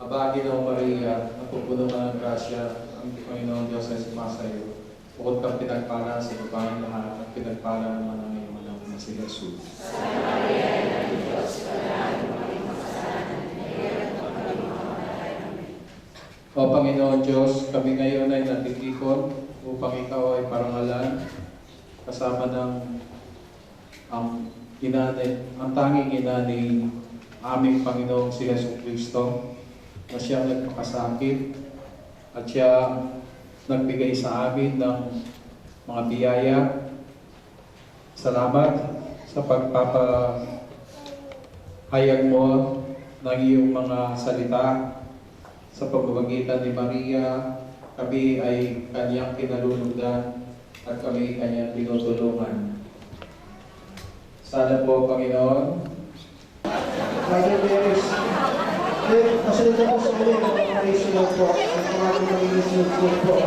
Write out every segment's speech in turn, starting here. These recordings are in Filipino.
Aba, Ginoo Maria, napupuno ka ng grasya, ang Panginoon Diyos ay sumasa iyo. Bukod kang pinagpala sa babaeng lahat, at pinagpala naman ang iyong anak na si Jesus. Santa Maria, Ina ng Diyos, panalangin mo kaming makasalanan, ngayon at pagkaling mamamatay. Amen. O Panginoon Diyos, kami ngayon ay natitikon upang ikaw ay parangalan, kasama ng ang tanging ina ni aming Panginoong si Yesu Kristo, na siya nagpakasakit at siya nagbigay sa amin ng mga biyaya. Salamat sa pagpapahayag mo ng iyong mga salita. Sa pamamagitan ni Maria, kami ay kanyang kinalulugdan at kami ay kanyang tinutulungan. Sana po, Panginoon, Father Beres, pasalita po sa ulit ng mga isulog po, at mga isulog po.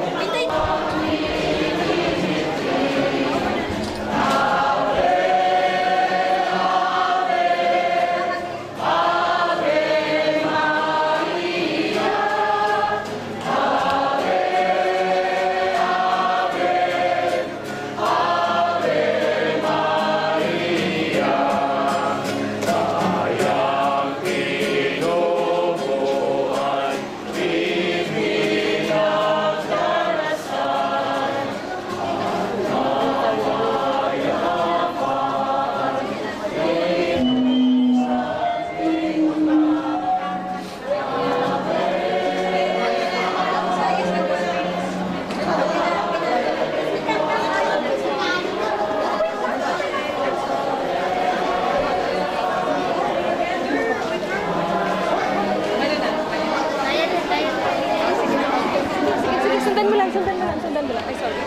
Sundan mo lang. Ay, sorry.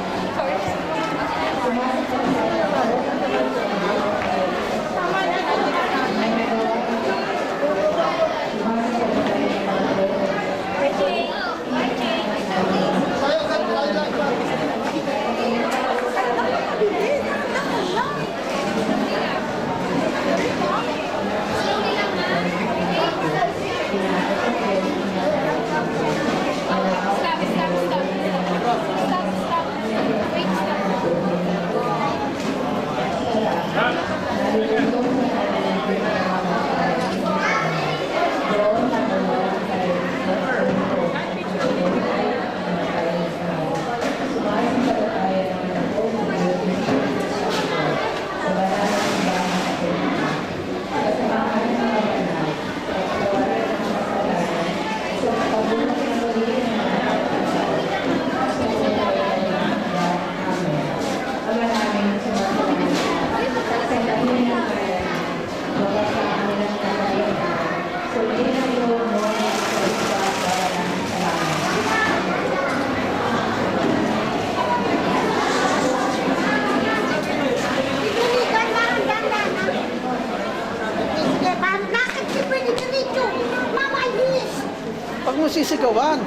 Huwag mo sisigawan.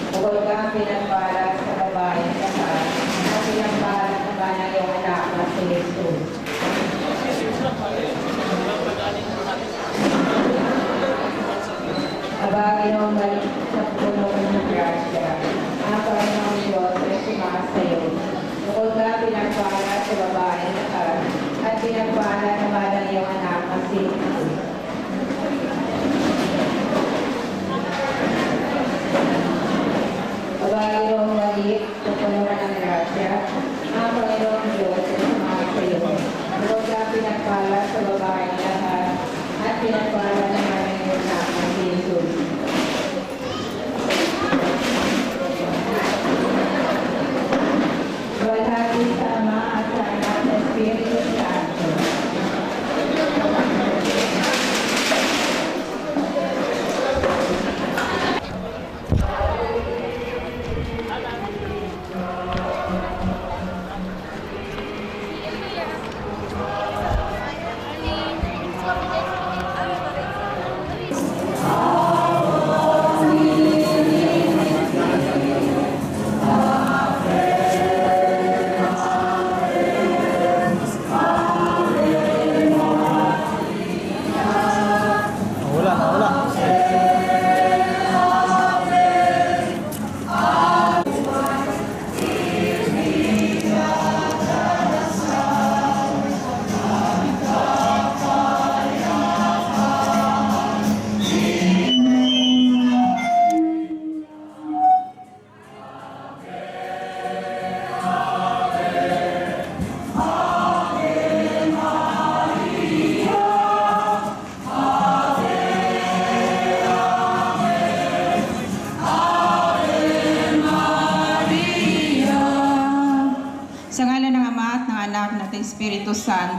Bukod kang pinagpala sa babae lahat, at pinagpala naman ang iyong anak na si Jesus. Ginong balik sa puno ng grasya, ang Panginoong Diyos ay sumasa iyo. Bukod kang pinagpala sa babae lahat, at pinagpala naman ang iyong anak na si Jesus. Ginong balik sa puno ng grasya, ang Panginoong Diyos ay sumasa iyo. Bukod kang pinagpala sa babae lahat, at pinagpala naman ang iyong anak na si Jesus. Walhati sa Ama at sa Anak at Espiritu Santo. Ano?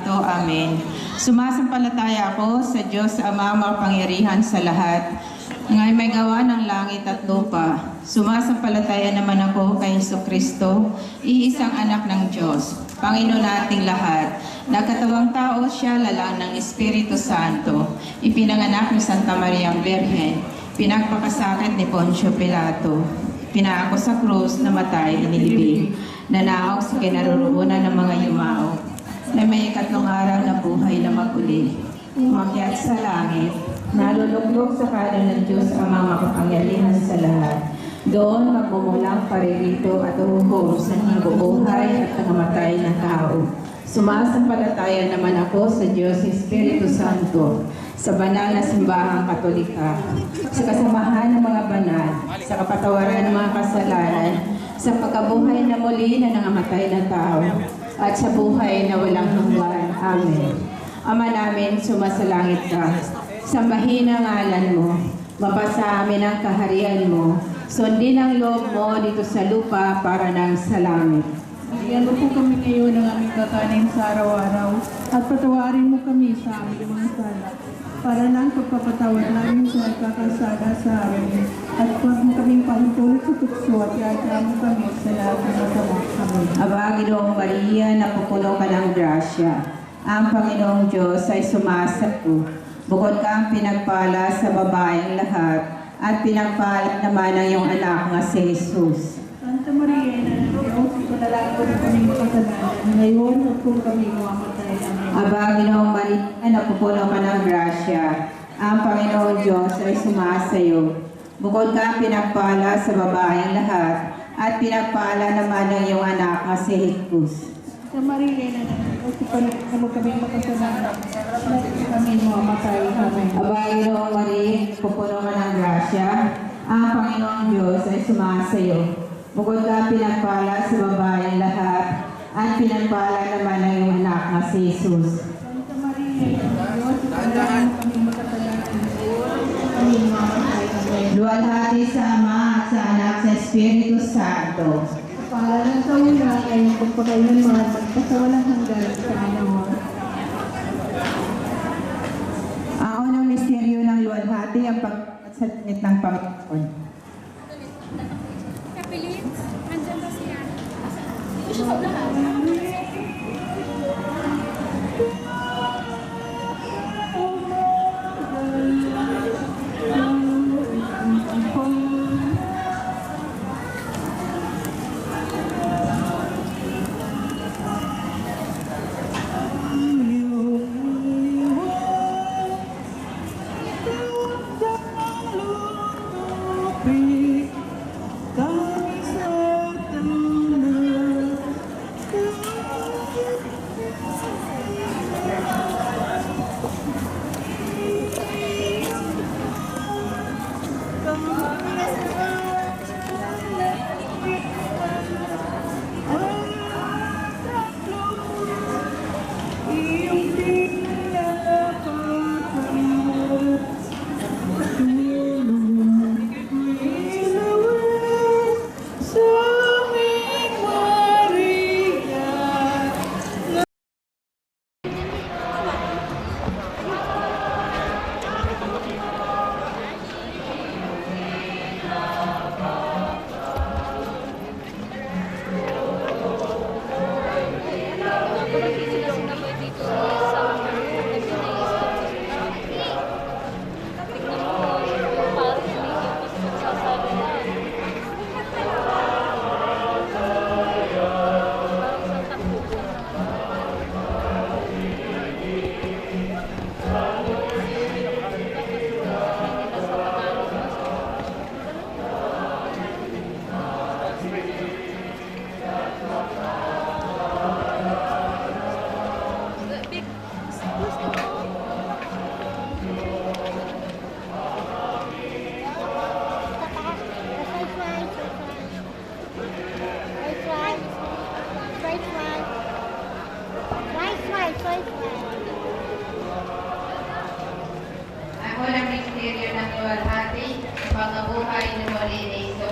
Santo. Amen. Sumasampalataya ako sa Diyos Ama makapangyarihan sa lahat, ngay may gawa ng langit at lupa. Sumasampalataya naman ako kay Jesucristo, iisang anak ng Diyos, Panginoon nating lahat. Nagkatawang tao siya, lalang ng Espiritu Santo. Ipinanganak ni Santa Maria Virgen. Pinagpakasakit ni Poncio Pilato. Pinaako sa krus, namatay, inilibing. Nanaaw sa kinaroroonan ng mga yumao. Na may ikatlong araw na buhay na maguli. Umakyat sa langit. Naluluklok sa kanan ng Diyos Ama makapangyarihan sa lahat. Doon magmumulang paririto at uhuhom sa nabubuhay at nangamatay na tao. Sumasampalataya naman ako sa Diyos Espiritu Santo, sa banal na simbahang Katolika, sa kasamahan ng mga banal, sa kapatawaran ng mga kasalanan, sa pagkabuhay na muli na nangamatay na tao, at sa buhay na walang hanggan. Amen. Ama namin, sumasalangit ka. Sambahin ang ngalan mo. Mapasa amin ang kaharian mo. Sundin ang loob mo dito sa lupa para nang sa langit. Bigyan mo po kami ngayon ng aming kakanin sa araw-araw at patawarin mo kami sa aming mga sala para nang pagpapatawad namin sa nagkakasala sa amin at huwag mo kaming pahintulot sa tukso at iadya mo kami sa lahat ng masama. Amen. Aba, Ginoong Maria, napupuno ka ng grasya. Ang Panginoong Diyos ay sumasapo. Bukod ka ang pinagpala sa babaeng lahat at pinagpala naman ang iyong anak nga si Jesus. Santa Maria, Ina ng Diyos, ipanalangin ko kami makasalanan ngayon at kung kami mamatay. Amen. Aba, Ginoong Maria, napupuno ka ng grasya. Ang Panginoong Diyos ay sumasayo. Bukod ka ang pinagpala sa babaeng lahat at pinagpala naman ang iyong anak nga si Jesus. Santa Maria, Ina ng Diyos, ipanalangin ko kami makasalanan ngayon at kami mamatay. Amen. Aba, Ginoong Maria, pupuno ka ng grasya. Ang Panginoong Diyos ay sumasayo. Bukod ka pinagpala sa babaeng lahat, at pinagpala naman ang iyong anak na si Jesus. Santa Maria, Ina ng Diyos, ipanalangin ko kami makasalanan ngayon at kami mamatay. Amen. Luwalhati sa Ama at sa Anak sa Espiritu Santo. Para ng sa una ay pagpakailanman magpasawalang hanggan sa Panginoon. Ang unang misteryo ng luwalhati ang pagsalit ng Panginoon. Kapilit, andyan ba siya? Hindi siya paglahat. Ako ng misteryo ng luwalhati, pangabuhay na muli ni Kristo.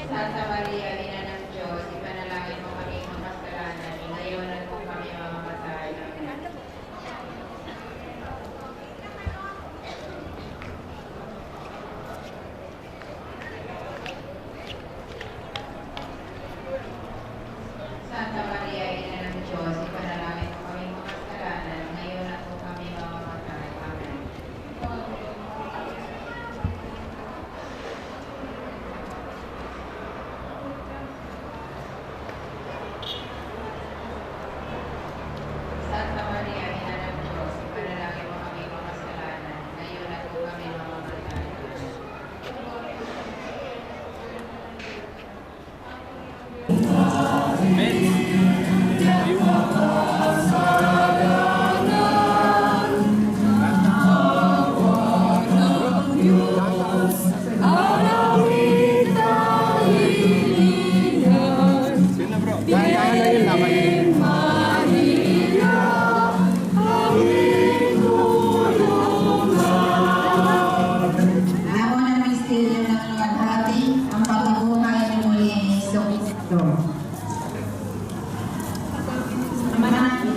Santa Maria, Ina ng Diyos, ipanalangin mo kami mga kasalanan, ngayon at kung kami mamamatay. Amen. Santa Maria, Ina ng Diyos, ipanalangin mo kami mga kasalanan, ngayon at kung kami mamamatay. Amen. Santa Maria, Ina ng Diyos, ipanalangin mo kami mga kasalanan, ngayon at kung kami mamamatay. Amen. Ako na misteryo ng luwalhati, ang pagbubuhay ni muli ni Jesucristo. Ama namin,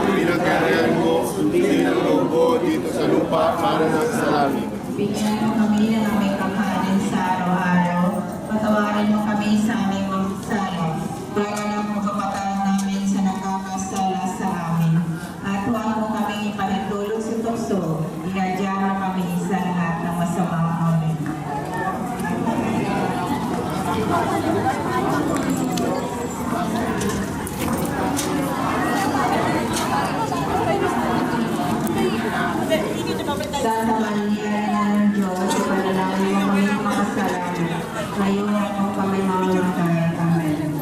Pinagkarian mo, sundin ang loob mo dito sa lupa para sa langit. bigyan mo kami ng aming kakanin sa araw-araw. Patawarin mo kami sa aming mga sala, para ng pagkapatawa namin sa nakakasala sa amin. At huwag mo kami ipanatulog sa tukso, inadya mo kami sa lahat ng masamang amin. Santa Maria, Ina ng Diyos, ipanalangin mo kami mga kasalanan, ngayon at kung kami mamamatay. Amen.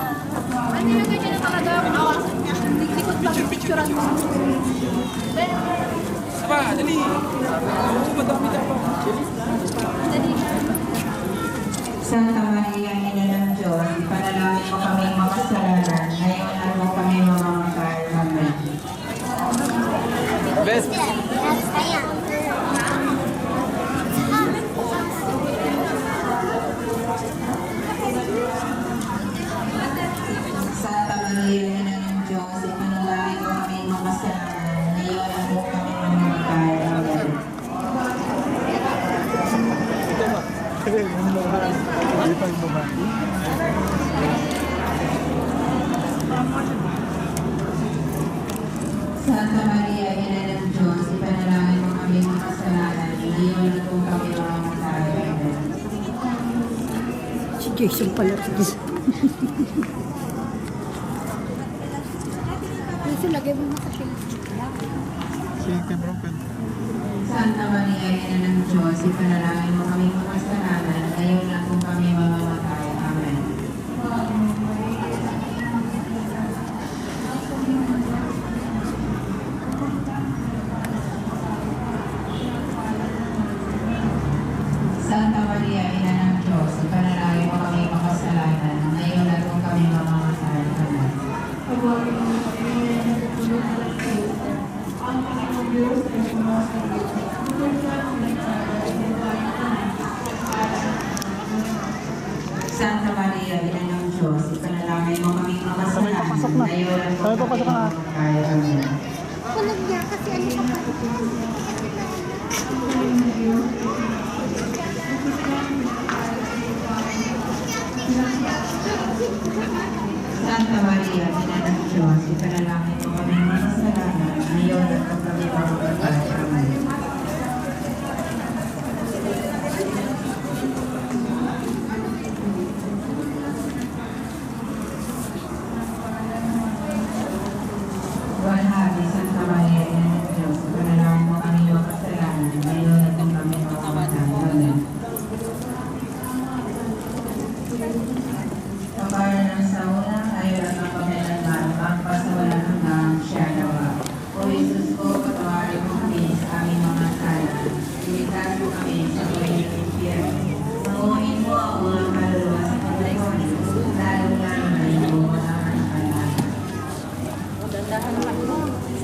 Ano yung ganyan na nakagawa ko awas niya? Likod lang yung picturean mo. Santa Maria, Ina ng Diyos, ipanalangin mo kami mga kasalanan, ngayon at kung kami mamamatay. Amen. Santa Maria, Ina ng Diyos, ipanalangin mo kami mga kasalanan, ngayon at kung kami mamamatay. Amen. Santa Maria, Ina ng Diyos, ipanalangin mo kami mga kasalanan, ngayon at kung kami mamamatay. Amen. Si Jason pala. Kasi lagay mo na sa shade. Santa Maria, Ina ng Diyos, ipanalangin mo kami mga kasalanan, ngayon at kung kami mamamatay. Amen. Santa Maria, Ina ng Diyos, ipanalangin mo kami mga kasalanan, ngayon at kung kami mamamatay. Amen. Santa Maria, Ina ng Diyos, ipanalangin mo kami mga kasalanan, ngayon at kung kami mamamatay. Amen. Kulag niya kasi ano ka pa. Santa Maria, Ina ng Diyos, ipanalangin mo kami mga kasalanan, ngayon at kung kami mamamatay. Amen. Walhati, Santa Maria, Ina ng Diyos, ipanalangin mo kami mga kasalanan, ngayon at kung kami mamamatay. Amen. Kapara ng sauna, ngayon at ang kamilanman, magpasawalan hanggang siya nawa. O Jesus ko, patawarin mo kami sa aming mga sala. Iligtas mo kami sa buhay ng impyerno. Panguhin mo ang mga kaluluwa sa paglayon, lalo-lalo na yung mga anak-anak.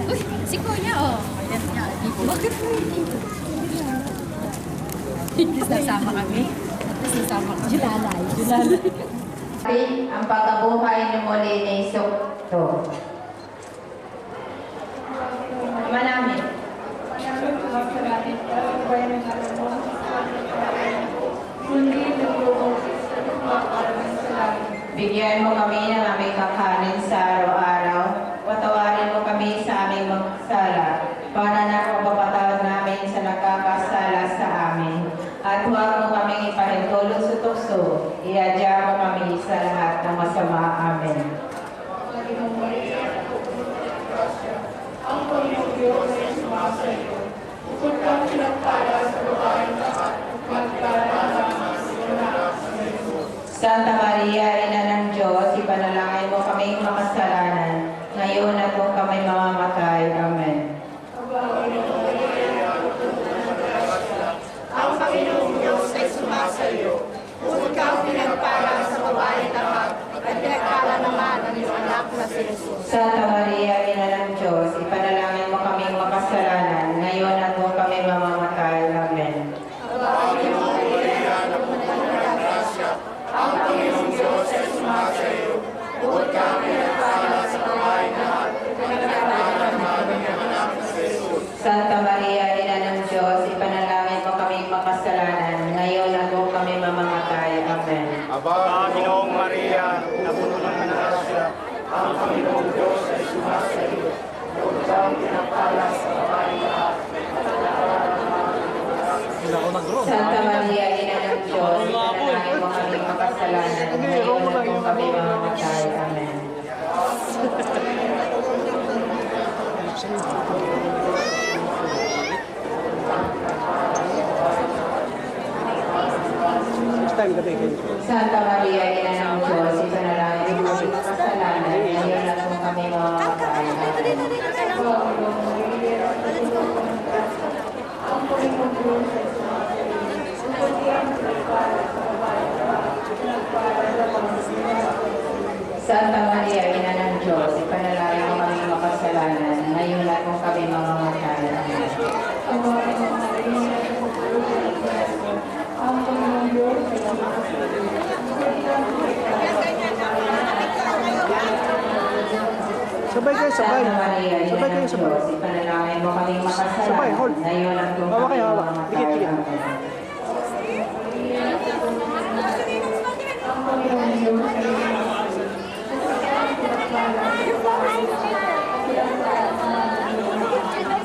Uy, si Kuya, oh. Bakit mo hindi? Sasama kami. Sasama kami. Julalay. Julalay. Ang pagkabuhay ni muli ni Sukto. Manamit. Bigyan mo kami ng aming kakanin sa araw-araw. Patawarin mo kami sa aming mga sala, para na pagpapatawad namin sa nagkakasala sa amin. At huwag mo kaming ipahintulot sa tukso. Iadya mo kami sa lahat ng masama. Amen. Santa Maria, Ina ng Diyos, ipanalangin mo kaming makasalanan, ngayon at kung kami mamamatay. Amen. Ang Panginoong Diyos ay sumasayo. Kung ikaw pinagpala sa babae lahat, at pinagpala naman ang iyong anak na si Jesus. Santa Maria, Ina ng Diyos, ipanalangin mo kaming makasalanan, ngayon at kung kami mamamatay. Amen. Ang Panginoong Diyos ay sumasayo. Kung ikaw pinagpala sa babae lahat, at pinagpala naman ang iyong anak na si Jesus. Santa Maria, Ina ng Diyos, ipanalangin mo kaming makasalanan, ngayon at kung kami mamamatay. Amen. Aba, Panginoong Maria, napuno ng grasya, ang Panginoong Diyos ay sumasayo. Kung ikaw pinagpala sa babae lahat, Santa Maria, Ina ng Diyos, ipanalangin mo kaming makasalanan, ngayon at kung kami mamamatay. Amen. Santa Maria, Ina ng Diyos, ipanalangin mo kaming makasalanan, ngayon at kung kami mamamatay. Amen. Santa Maria, Ina ng Diyos, ipanalangin mo kaming makasalanan, ngayon at kung kami mamamatay. Amen. Sabay kayo, sabay. Santa Maria, Ina Sabay kayo, ng sabay. Diyos, ipanalangin mo kaming makasalanan, Sabay, hold. ngayon at kung Hawak kami kayo, hawak. mamamatay. Dikit, dikit. Amen.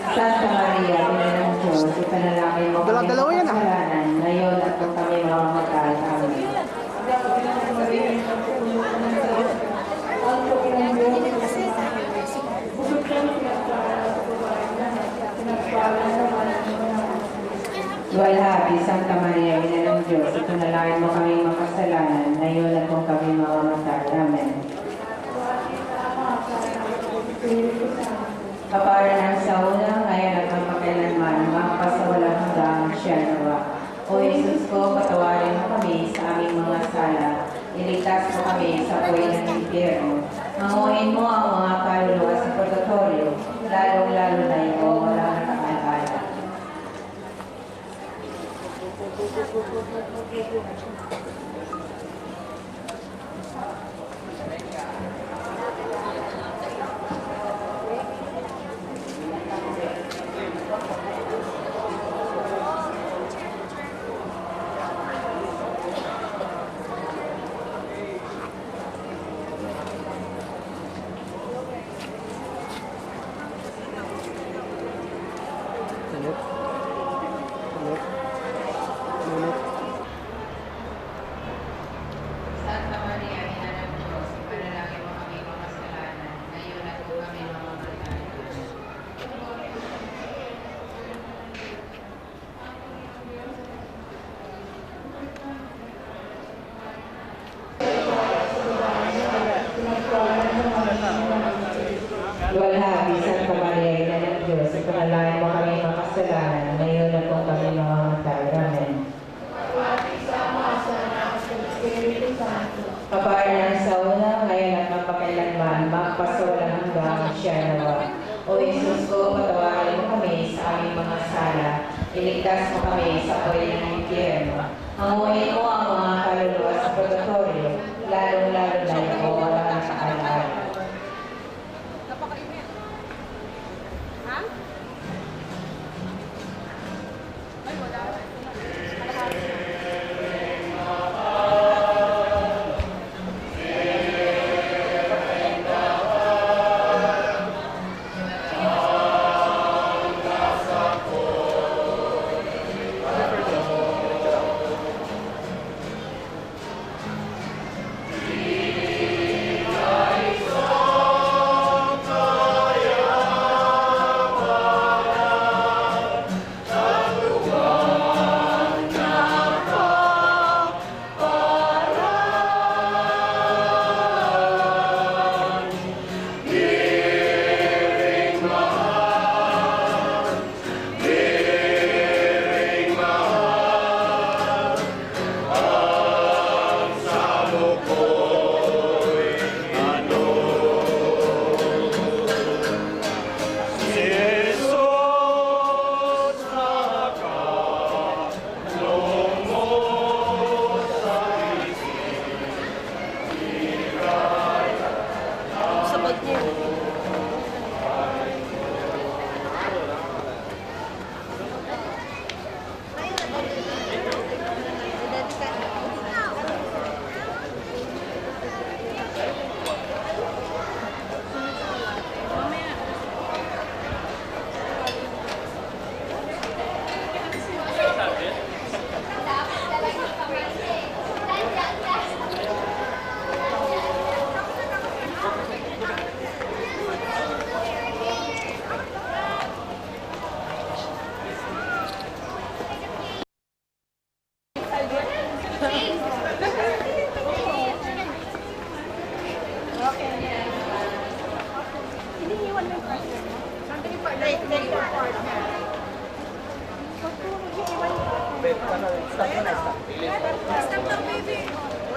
Santa Maria, Ina ng Diyos, ipanalangin mo kaming Dalawa yan, ah. makasalanan, ngayon at kung kami mamamatay. Amen. Walhabi, Santa Maria, Ina ng Diyos, ipanalangin mo kaming makasalanan, ngayon at kung kami mamamatay. Amen. Kapara ng sa una, ngayon at magpakailanman, magpasawalang hanggang siya nawa. O Jesus ko, patawarin mo kami sa aming mga sala. Iligtas mo kami sa buhay ng impyerno. Manguhin mo ang mga kaluluwa sa purgatorio, lalong-lalo na yung walang nakakaalala. Santa Maria, Ina ng Diyos, ipanalangin mo kami makasalanan, ngayon at kung kami mamamatay. Walhabi, Santa Maria, Ina ng Diyos, ipanalangin mo kami makasalanan, ngayon at kung kami mamamatay. Amen. Kapara ng sa una, ngayon at magpakailanman, magpasawalang hanggang siya nawa. O Jesus ko, patawarin mo kami sa aming mga sala. Iligtas mo kami sa buhay ng impyerno. Hanguin mo ang mga kaluluwa sa purgatorio, lalong-lalo na yung mawala sa alaala. Napakainit. Ha? Ay, wala.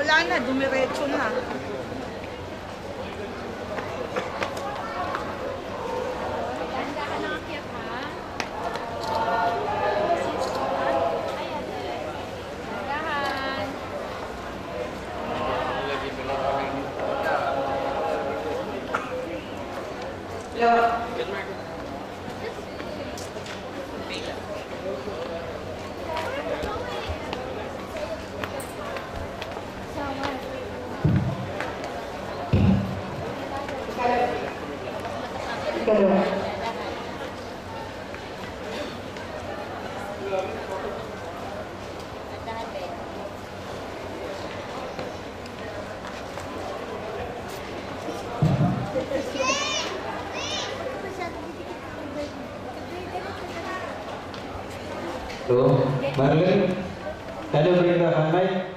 Wala na, dumiretso na. Ikalawa. Tuh, Marlin, ada berita hanai?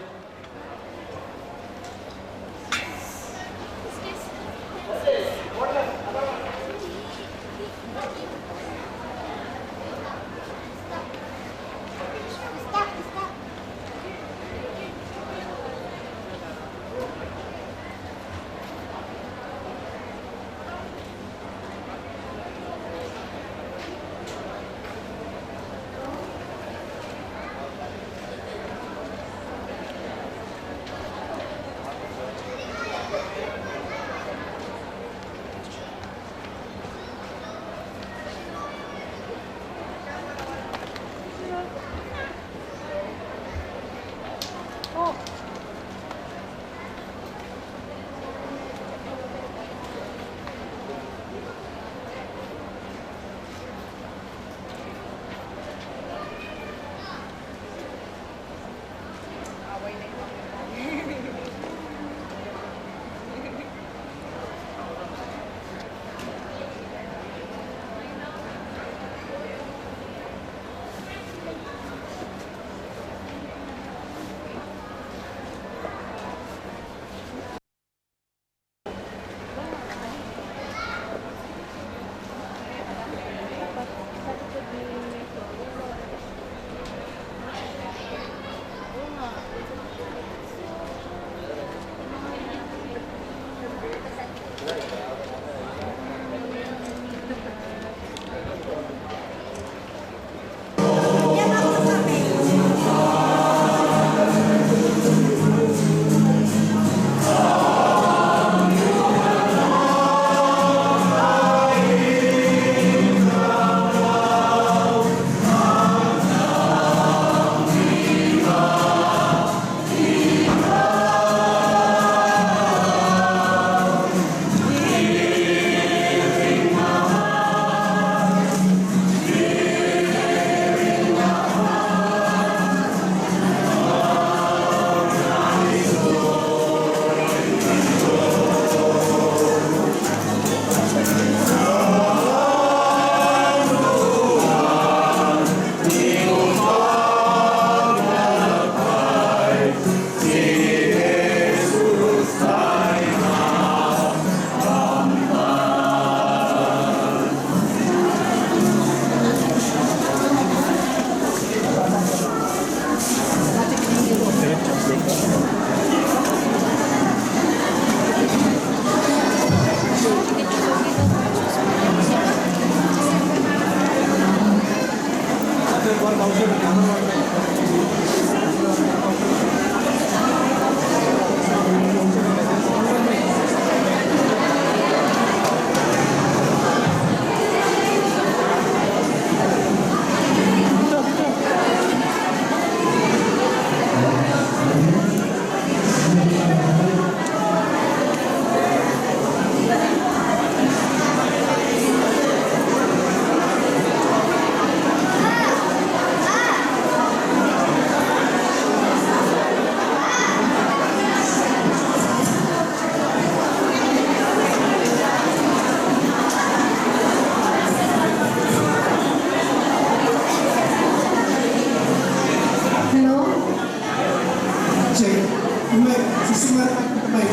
Umay, susumat at umay.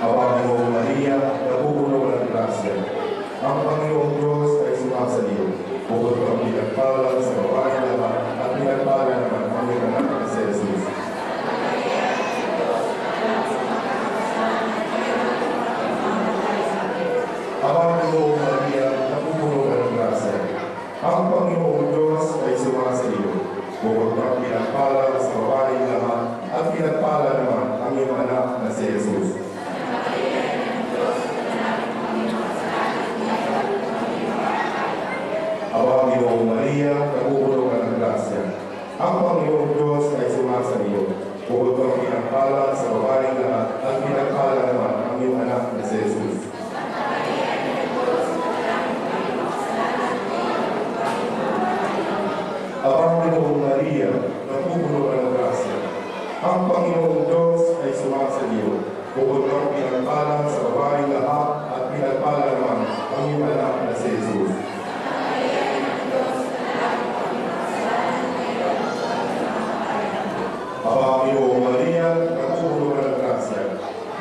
Awa Panginoong Maria, napupuno ng grasya. Ang Panginoong Diyos ay sumasaliw. Bukod kang pinagpala sa babae lahat at pinagpala naman ang iyong anak na si Jesus. Awa Panginoong Maria, napupuno ng grasya. Ang Panginoong Diyos ay sumasaliw. Bukod kang pinagpala sa babae lahat at pinagpala naman ang iyong anak na si Jesus. Awa Panginoong Maria, napupuno ka ng grasya. Ang Panginoong Diyos ay sumasaliw. Bukod kang pinagpala sa babaeng lahat at pinagpala naman ang iyong anak na si Jesus. Awa Panginoong Maria, napupuno ka ng grasya. Ang Panginoong Diyos ay sumasaliw. Bukod kang pinagpala sa babaeng lahat at pinagpala naman ang iyong anak na si Jesus. Awa Panginoong Maria, napupuno ka ng grasya.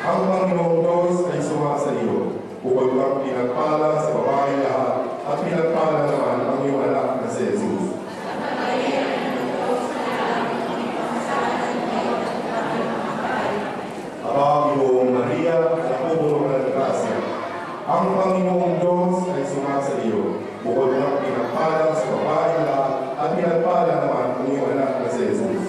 Ang Panginoong Diyos ay sumasaliw. Bukod kang pinagpala sa babaeng lahat at pinagpala naman ang iyong anak na si Jesus. Awa Panginoong Maria, napupuno ka ng grasya. Ang Panginoong Diyos ay sumasaliw. Bukod kang pinagpala sa babaeng lahat at pinagpala naman ang iyong anak na si Jesus.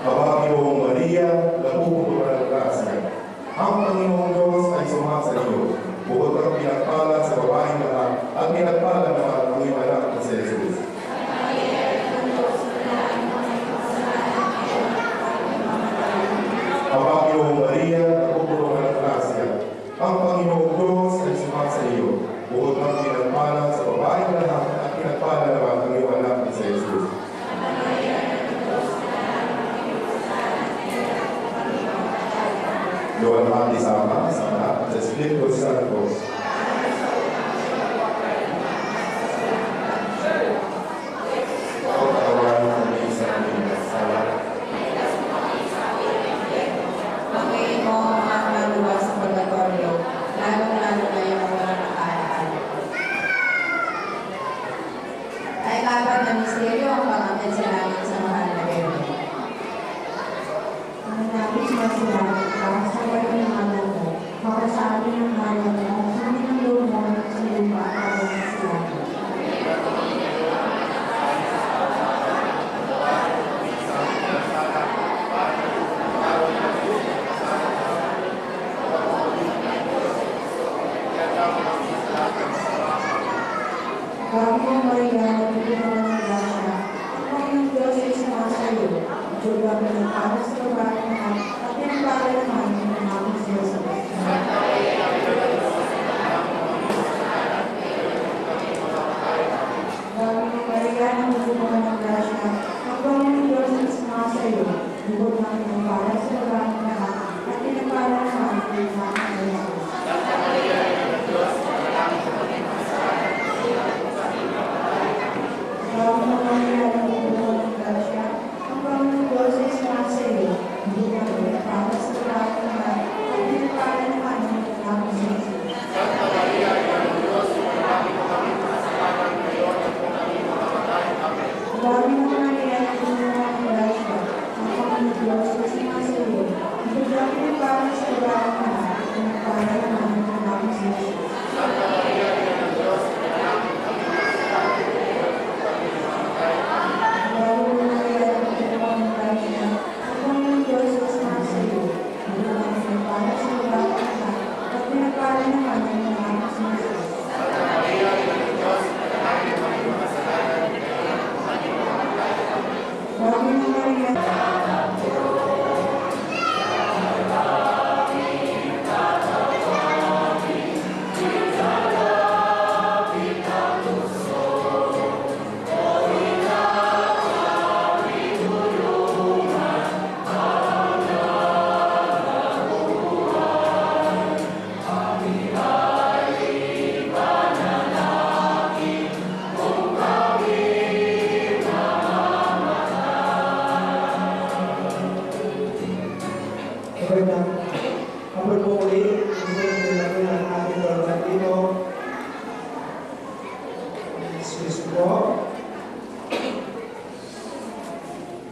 Awa Panginoong Maria, napupuno ka ng grasya. Ang Panginoong Diyos ay sumasaliw. Bukod kang pinagpala sa babaeng lahat at pinagpala naman ang iyong anak na si Jesus. Awa Panginoong Maria, napupuno ka ng grasya. Ang Panginoong Diyos ay sumasaliw. Bukod kang pinagpala sa babaeng lahat at pinagpala naman ang iyong anak na si Jesus. Doon natin sama sa anak at sa Espiritu Santo. Ang katawan ng isang minasala. Panginoon mo ang maluwas sa purgatorio, lalong-lalo na yung mga nakaraan. Ay kapat na misteryo ang pangalan sa langit sa mahal na Bebe. Ang lapis mo sila, sa pagkakas ng ano mo, makasabi ng mahal mo,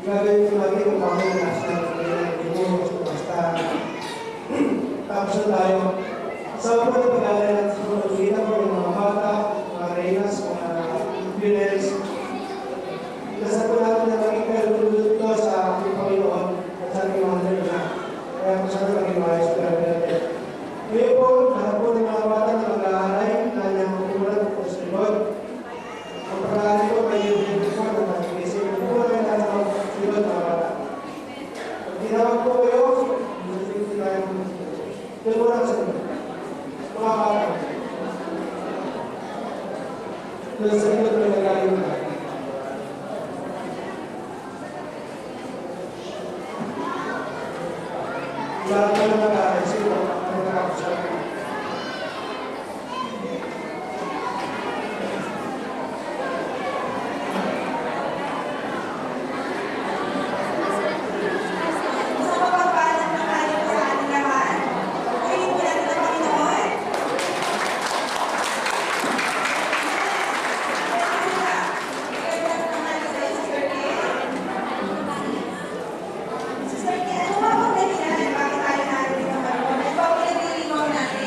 gagawin ko lagi kung bakit yung nasa basta tapos na tayo. Sa po na pag-aaral natin sa pag-uwita po ng mga bata, mga reynas, mga pioneers. Dasal po natin na maging kalulunod ito sa ating Panginoon at sa ating mga na. Kaya po sana maging maayos pero natin. Ngayon po, lahat po ng mga bata na mag-aaral, kanyang kukulat po sa Lord. Ang pag-aaral ko may yung po na mag-isip. Kung ano yung tanong sa Lord mga bata. Pag tinawag po kayo, hindi tayo tulungan sa Lord. Mga bata. Doon sa Lord may nagaling na. Lahat na ng mag-aayos ito, ang nakakasal. Sa pagpapaalam ng ating sa ating lahat, purihin po natin ang Panginoon. Sister Kay, ano ba ang dahilan bakit tayo natin ito ngayon? Ano ba ang pinagliligaw natin?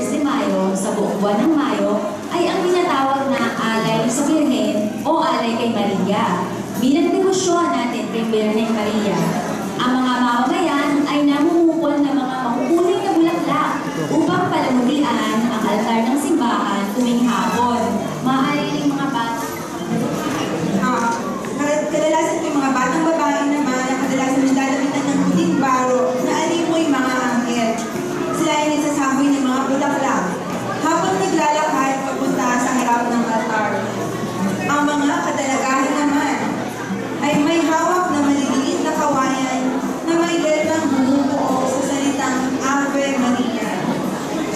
de Mayo sa buong buwan ng Mayo ay ang tinatawag na Alay sa Birhen o Alay kay Maria. Bilang debosyon natin kay Birhen Maria, ang mga mamamayan ay namumukol ng mga makukuling na bulaklak upang palamutian ang altar ng simbahan tuwing hapon. Maaari ring mga bata. Kadalasan yung mga batang babae naman na kadalasan nilalapitan ng puting baro na alimoy mga anghel. Sila ay nagsasaboy ng mga bulaklak habang naglalakad papunta sa harap ng altar. Ang mga kadalagahan naman ay may hawak na maliliit na kawayan na may letrang bumubuo sa salitang Ave Maria.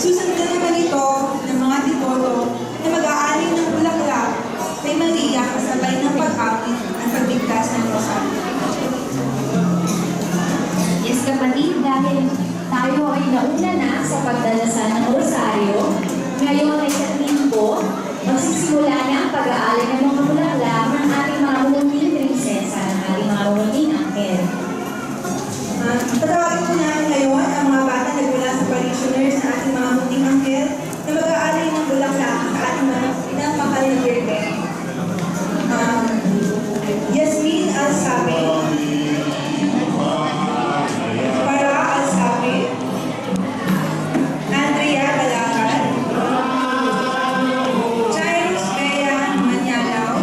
Susundan naman ito ng mga devoto na mag-aaling ng bulaklak kay Maria kasabay ng pag-awit at pagbigkas ng rosaryo. Yes, kapatid, dahil tayo ay nauna na sa pagdalasan ng rosaryo, ngayon ay sa linggo, magsisimula na ang pag-aalay ng mga bulaklak ng ating mga munting prinsesa, ng ating mga munting anghel. Tatawagin po namin ngayon ang mga bata na nagmula sa parishioners na ating mga munting anghel na mag-aalay ng bulaklak sa ating mga pinapakal na birthday. Yasmin Alsabe, Para Alsabe, Andrea Balacan, Jairus Bea Manyalaw,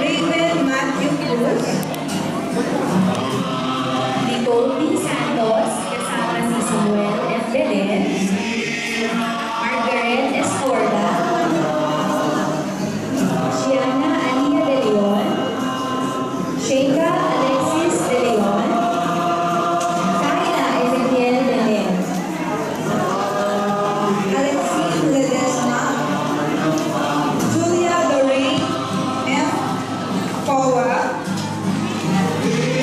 Raven Matthew Cruz, Nicole D. Santos, kasama si Samuel F. Belen, Margaret Escorda, Shiana Alia De Leon, Sheikha Alexis De Leon, Kayla Ezequiel Belen, Alexis Ledesma, Julia Lorraine F. Powa,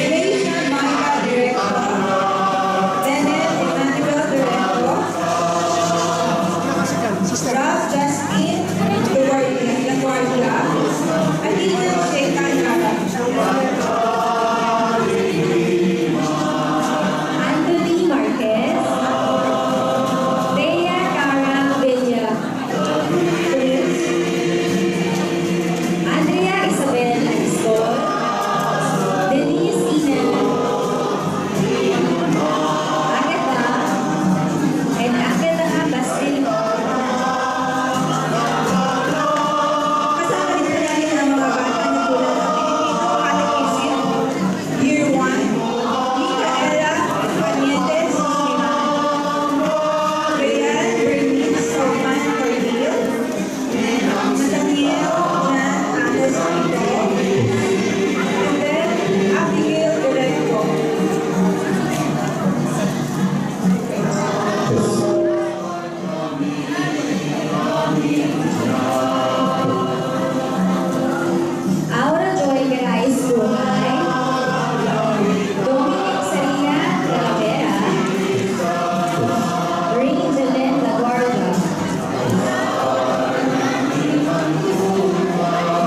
Elisha Maika Directo, Bennett Emmanuel Directo, Ralph Justin LaGuardia, Adina Sheikha Nara, Anthony Marquez, Bea Cara Villa Cruz, Andrea Isabel Ariscol, Denise Inen, Agatha, and Agatha Basilio. kasama rin po namin ang mga bata na tulad ng Filipino Catechism, Year 1, Micaela Canietes Real Bernice Salman Cornel, Nathaniel Jan Anos Vidal, and then Abigail Directo. Aura Joy Garay Buhay, Dominic Saria Talavera, Rain Jelen Laguardia,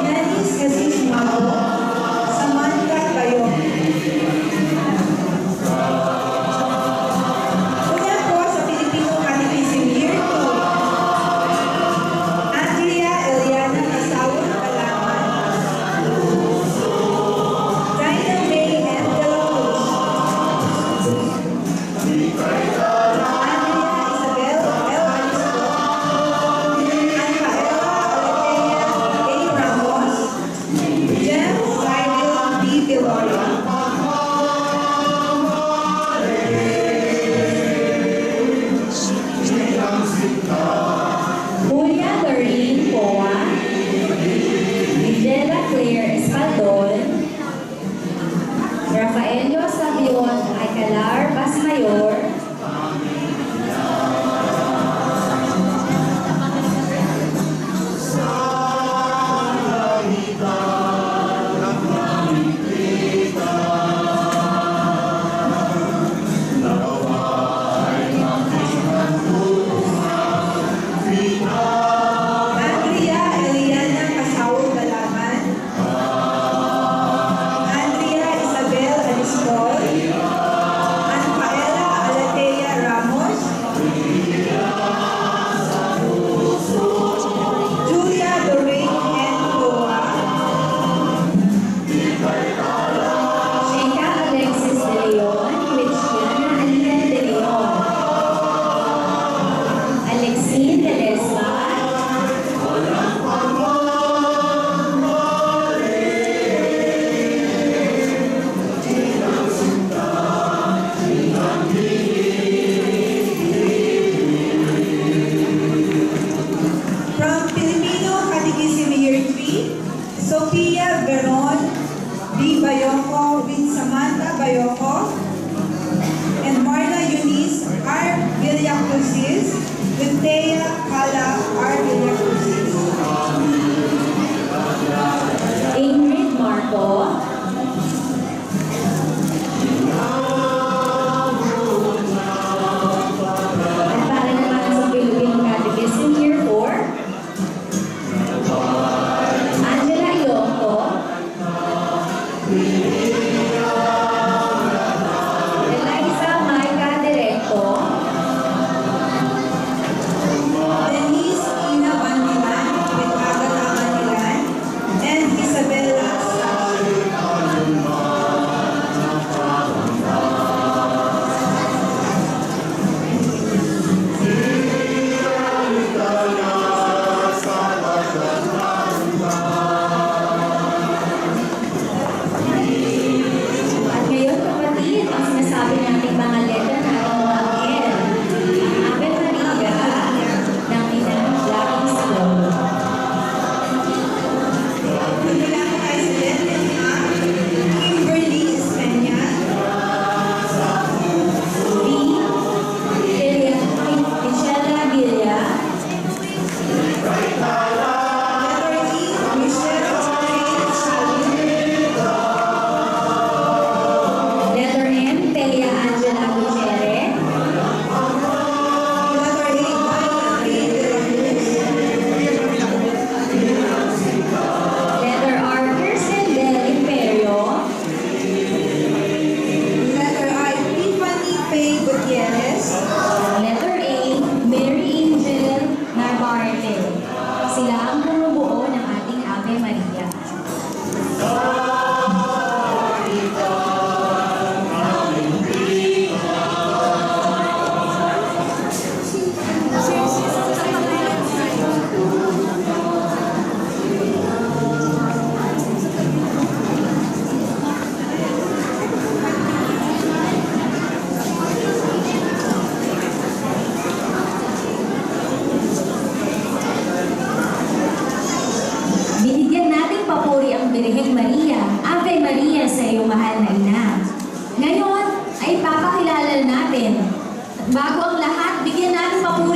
Yanis Aziz Mao, Samantha Bayong. Una po sa Filipino Catechism Year 2, Andrea Eliana Masawang Kalaman, Dinah May M. De La Cruz, Andrea Isabel L. Arisco, Anfaela Aletea A. Ramos, Jem Cyril B. Viloria. Julia Lorraine Poa, Vigela Claire Espaldon, Rafaelio Sabion Aycalar Basmayor,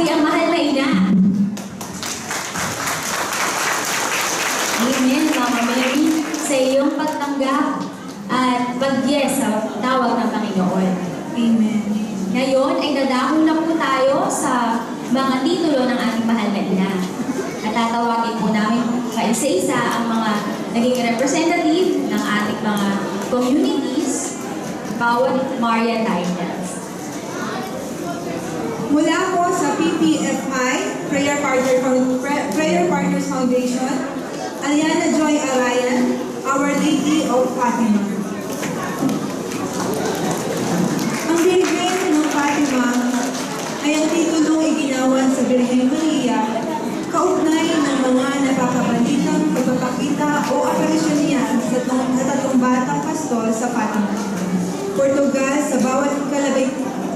ang mahal na ina. Amen, Mama Mary, sa iyong pagtanggap at pag-yes sa tawag ng Panginoon. Amen. Ngayon ay dadahon na po tayo sa mga titulo ng ating mahal na ina. At tatawagin po namin kaisa-isa ang mga naging representative ng ating mga communities, bawat Maria titles. Mula po sa PPFI, Prayer Partners Foundation, Aliana Joy Arayan, Our Lady of Fatima. Ang Birhen ng Fatima ay ang titulong iginawan sa Birhen Maria, kaugnay ng mga napakabalitang pagpapakita o aparisyon niya sa tatlong batang pastol sa Fatima, Portugal sa bawat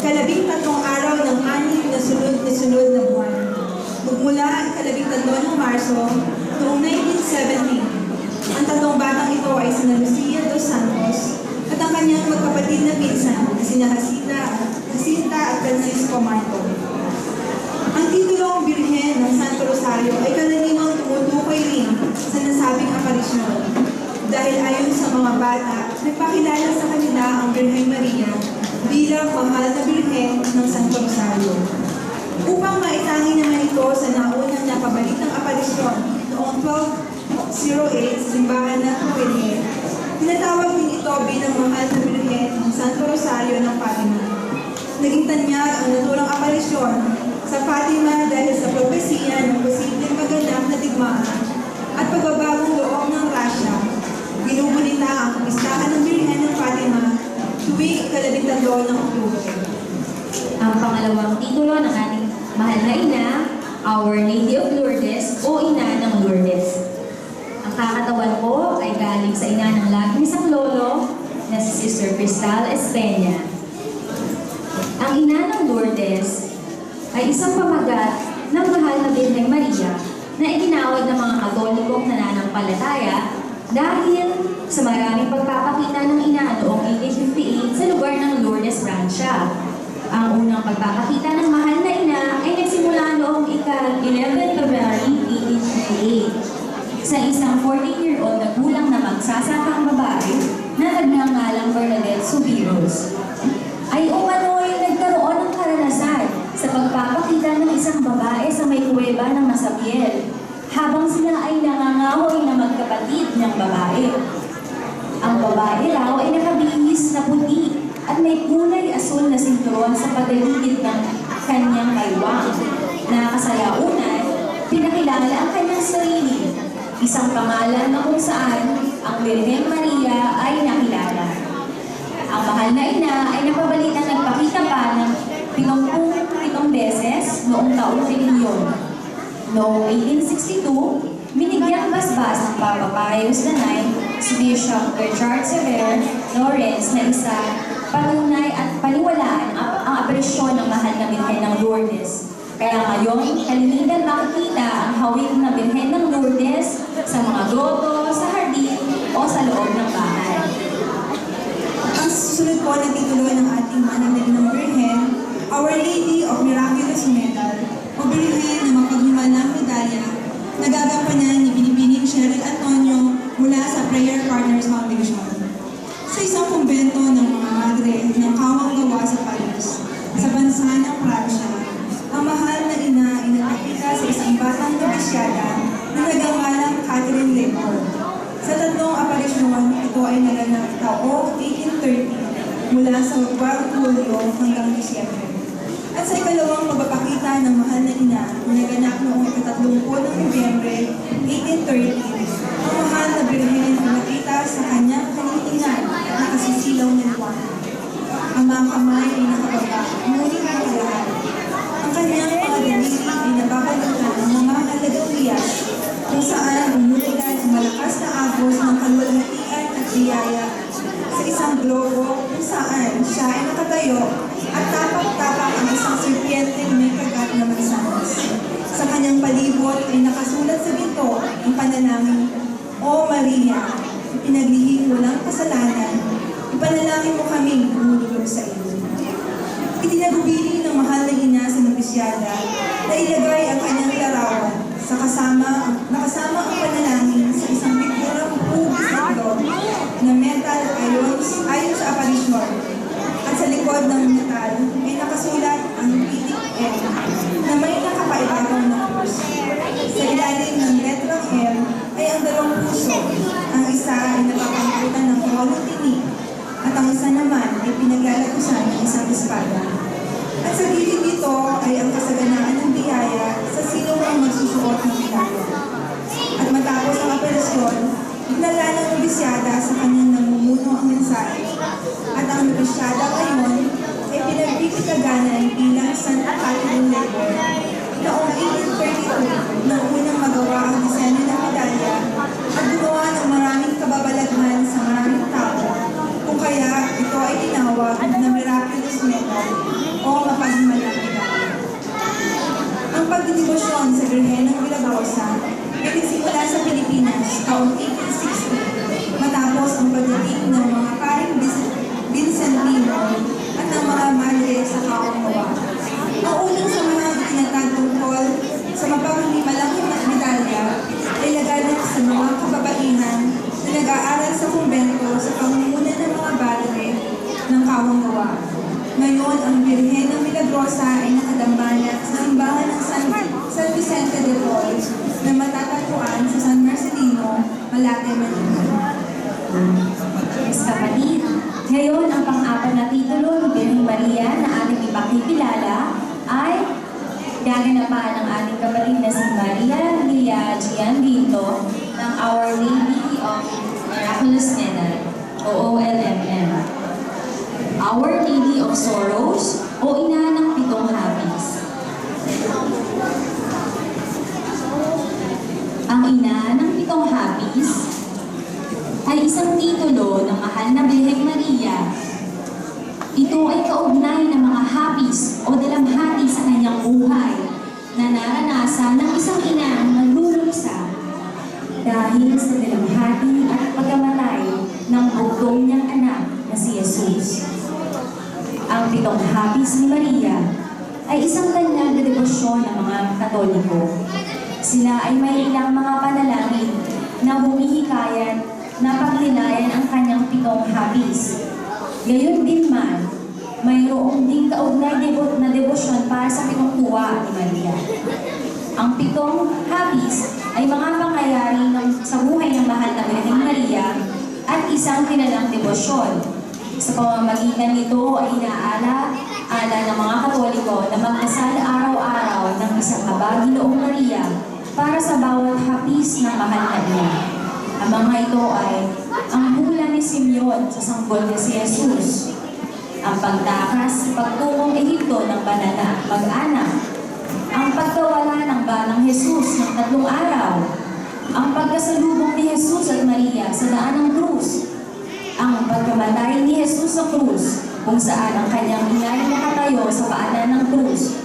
kalabing tatlong araw ng 6 na sunod na buwan. Magmula ikalabing 3 ng Marso noong 1970, ang tatlong batang ito ay sina Lucia dos Santos at ang kanyang magkapatid na pinsan na sina Jacinta at Francisco Marto. Ang titulong Birhen ng Santo Rosario ay karaniwang tumutukoy rin sa nasabing aparisyon dahil ayon sa mga bata, nagpakilala sa kanila ang Birhen Maria bilang mahal na Birhen ng Santo Rosario. Upang maitangi naman ito sa naunang napabalitang aparisyon noong 1208 sa simbahan ng Birhen, tinatawag din ito bilang mahal na Birhen ng Santo Rosario ng Fatima. Naging tanyag ang naturang aparisyon sa Fatima dahil sa propesiya ng posibleng maganap na digmaan at pagbabagong loob ng Russia. Ginugunita ang kapistahan ng Birhen ng Fatima tuwing 13 ng Oktubre. Ang pangalawang titulo ng ating mahal na ina, Our Lady of Lourdes o Ina ng Lourdes. Ang kakatawan ko ay galing sa ina ng laging isang lolo na si Sister Cristal Espeña. Ang ina ng Lourdes ay isang pamagat ng mahal na Birhen Maria na itinawag ng mga Katolikong nananampalataya dahil sa maraming pagpapakita ng ina noong 1858 sa lugar ng Lourdes, Francia. Ang unang pagpapakita ng mahal na ina ay nagsimula noong ika-11 February 1858 sa isang 14-year-old na gulang na magsasakang babae na nagngangalang Bernadette Subiros. Ay umano'y nagkaroon ng karanasan sa pagpapakita ng isang babae sa may kuweba ng Masabiel habang sila ay nangangahoy na magkapatid ng babae. Ang babae raw ay nakabihis na puti at may kulay asul na sinturon sa pagaligid ng kanyang kaywang na kasalaunan, pinakilala ang kanyang sarili, isang pangalan na kung saan ang Birhen Maria ay nakilala. Ang mahal na ina ay napabalitang nagpakita pa ng 77 beses noong taong reliyon. Noong 1862, binigyang basbas ng Papa Pius IX si Bishop Richard Sever Lawrence na isa patunay at paniwalaan ang aparisyon ng mahal na Birhen ng Lourdes. Kaya ngayon, kalimitan makikita ang hawig na Birhen ng Lourdes sa mga grotto, sa hardin o sa loob ng bahay. Ang susunod po na titulo ng ating mahal na inang Birhen, Our Lady of Miraculous Medal o Birhen na mapaghimalang medalya na gagampanan ni Binibining Cheryl Antonio mula sa Prayer Partners Foundation. Sa isang kumbento ng mga madre ng kawang gawa sa Paris, sa bansa ng Pransya, ang mahal na ina ay nagpakita sa isang batang nobisyada na nagangalang Catherine Lepore. Sa tatlong aparisyon, ito ay naganap taong 1830 mula sa Hulyo hanggang Disyembre. At sa ikalawang pagpapakita ng mahal na ina na naganap noong 30 ng Nobyembre 1830, ang mahal na Birhen ay nakita sa kanyang kanintingan at nakasisilaw ng buwan. Ang mga kamay ay nakababa, ngunit nakalahat. Ang kanyang mga daliri ay nababalutan ng mga halagang riyas kung saan umutikan ang malakas na agos ng kalwalhatian at biyaya sa isang globo kung saan siya ay nakatayo at tapak-tapak ang isang serpiente na may kagat na mansanas. Sa kanyang palibot ay nakasulat sa ginto ang panalangin, O Maria, pinaglihim walang kasalanan, ipanalangin mo kaming lumulubog sa iyo. Itinagubili ng mahal na ina sa nobisyada na ilagay ang kanyang larawan nakasama ang panalangin sa isang pikturang hugis na itlog na metal ayon sa aparisyon. At sa likod ng metal ay nakasulat ang pitik L na may nakapaibagaw na puso. Sa ilalim ng letrang L ay ang dalawang puso. Ang isa ay napapangkutan ng kolong tinik at ang isa naman ay pinaglalagusan ng isang espada. At sa gilid nito ay ang kasaganaan ng biyaya sa sino ang magsusuot ng biyaya. At matapos ang operasyon, dinala ng nobisyada sa kanyang namumuno ang mensahe. At ang nobisyada ngayon ay pinagbibigaganan bilang Santa Catherine Labor noong 1832 na unang magawa ang disenyo ng medalya at gumawa ng maraming kababalaghan sa maraming tao, kung kaya ito ay tinawag na miraculous medal o mapaghimalang medalya. Ang pagdidibosyon sa Birhen ng Milagrosa ay nagsimula sa Pilipinas taong 1860 matapos ang pagdating ng mga paring Vincentino at ng mga madre sa Kawangawa. Ang unang samahan itinatag tungkol sa mapaghimalang medalya ay laganap sa mga kababaihan na nag-aaral sa kumbento sa pangunguna ng mga padre ng Kawangawa. Ngayon, ang Birhen ng Milagrosa ay nakadambana sa simbahan ng San Vicente de Paul na matatagpuan sa San Marcelino, Malate, Manila. Yes, kapatid. Ngayon, ang pang-apat na titulo ni Birhen Maria na ating ipakikilala ay gaganapan ng ating kapatid na si Maria Lia Gianvito ng Our Lady of Miraculous Medal, OOLMM. Our Lady of Sorrows o Ina ng Pitong Hapis. Ang Ina ng Pitong Hapis ay isang titulo ng mahal na Birhen Maria. Ito ay kaugnay ng mga hapis o dalamhati sa kanyang buhay na naranasan ng isang ina nagluluksa dahil sa dalamhati at pagkamatay ng bugtong niyang anak na si Jesus. Ang Pitong Hapis ni Maria ay isang kanyang na debosyon ng mga Katoliko. Sila ay may ilang mga panalangin na humihikayat na pagnilayan ang kanyang 7 hapis. Gayon din man, mayroong ding kaugnay na debosyon para sa 7 tuwa ni Maria. Ang 7 hapis ay mga pangyayari sa buhay ng mahal na Birhen Maria at isang kinalang debosyon. Sa pamamagitan nito ay inaala ng mga Katoliko na magdasal araw-araw ng isang kabagi noong Maria para sa bawat hapis ng mahal na ina. Ang mga ito ay ang hula ni Simeon sa sanggol ni si Jesus, ang pagtakas sa pagtungong Ehipto ng banana at mag-anak, ang pagkawala ng banang Jesus ng 3 araw, ang pagkasalubong ni Jesus at Maria sa daan ng krus, ang pagkamatay ni Jesus sa krus kung saan ang kanyang ina ay nakatayo sa paanan ng krus,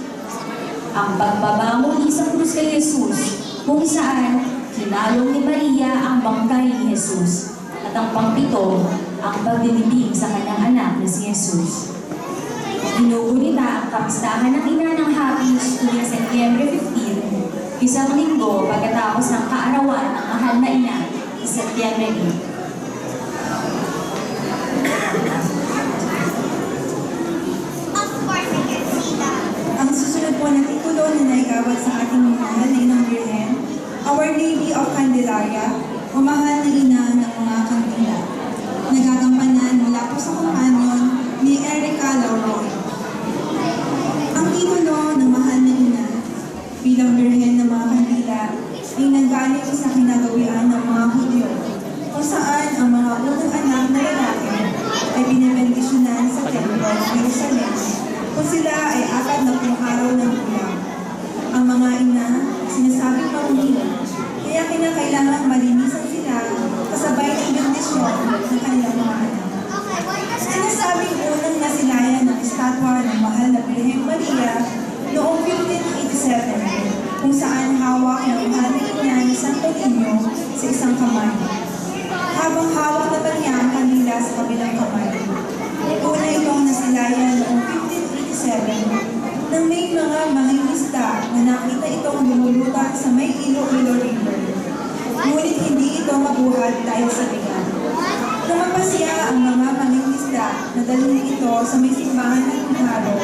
ang pagbaba muli sa krus kay Jesus kung saan kinalong ni Maria ang bangkay ni Jesus, at ang pang-7, ang pagdilibing sa kanyang anak na si Jesus. Ginugunita ang kapistahan ng ina ng hapis tuwing Setyembre 15, isang linggo pagkatapos ng kaarawan ng mahal na ina, Setyembre 8. Ang susunod po na titulo na naigawad sa ating mahal na inang Birhen, Our Lady of Candelaria, o mahal na ina ng mga kandila. Nagagampanan mula po sa kumpanyon ni Erica Lauroy. Ang titulo ng mahal na ina bilang Birhen ng mga kandila ay nanggaling sa kinagawian ng mga Hudyo, kung saan ang mga unang anak na lalaki ay binibendisyonan sa templo ng Jerusalem kung sila ay 40 araw ng buwan. Ang mga ina, sinasabing maunila, kaya kinakailangan malinisan sila kasabay ng bendisyon ng kanilang mga anak. Sinasabing unang nasilayan ng estatwa ng mahal na Birhen Maria noong 1587, kung saan hawak ng mahal na ina ni Santo Niño sa isang kamay, habang hawak naman niya ang kanila sa kabilang kamay. Una itong nasilayan noong 1587 isang mangingisda na nakita itong lumulutang sa may Iloilo River. Ngunit hindi ito mabuhat dahil sa bigat. Namapasya ang mga mangingisda na dalhin ito sa may simbahan ng Haro.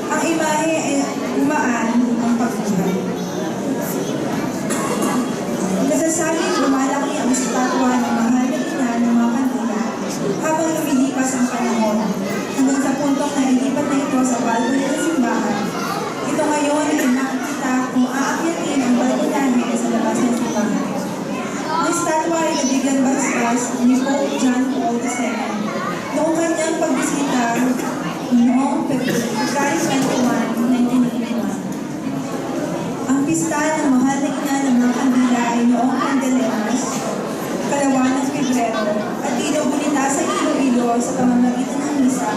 Ang imahe ay umaan ang pagbuhat. Nasasabing lumalaki ang estatwa ng mahal na ina ng mga kandila habang lumilipas ang panahon hanggang sa puntong nailipat na ito sa balkon ng simbahan. Ito ngayon ay nakikita kung aakyatin ang balkonahe sa labas ng simbahan. Ang estatwa ay nabigyan basbas ni Pope John Paul II noong kanyang pagbisita noong February 21, 1981. Ang pista ng mahal na ina ng mga kandila ay noong Candelemas, kalawan ng Pebrero, at inugunita sa Iloilo sa pamamagitan ng misa,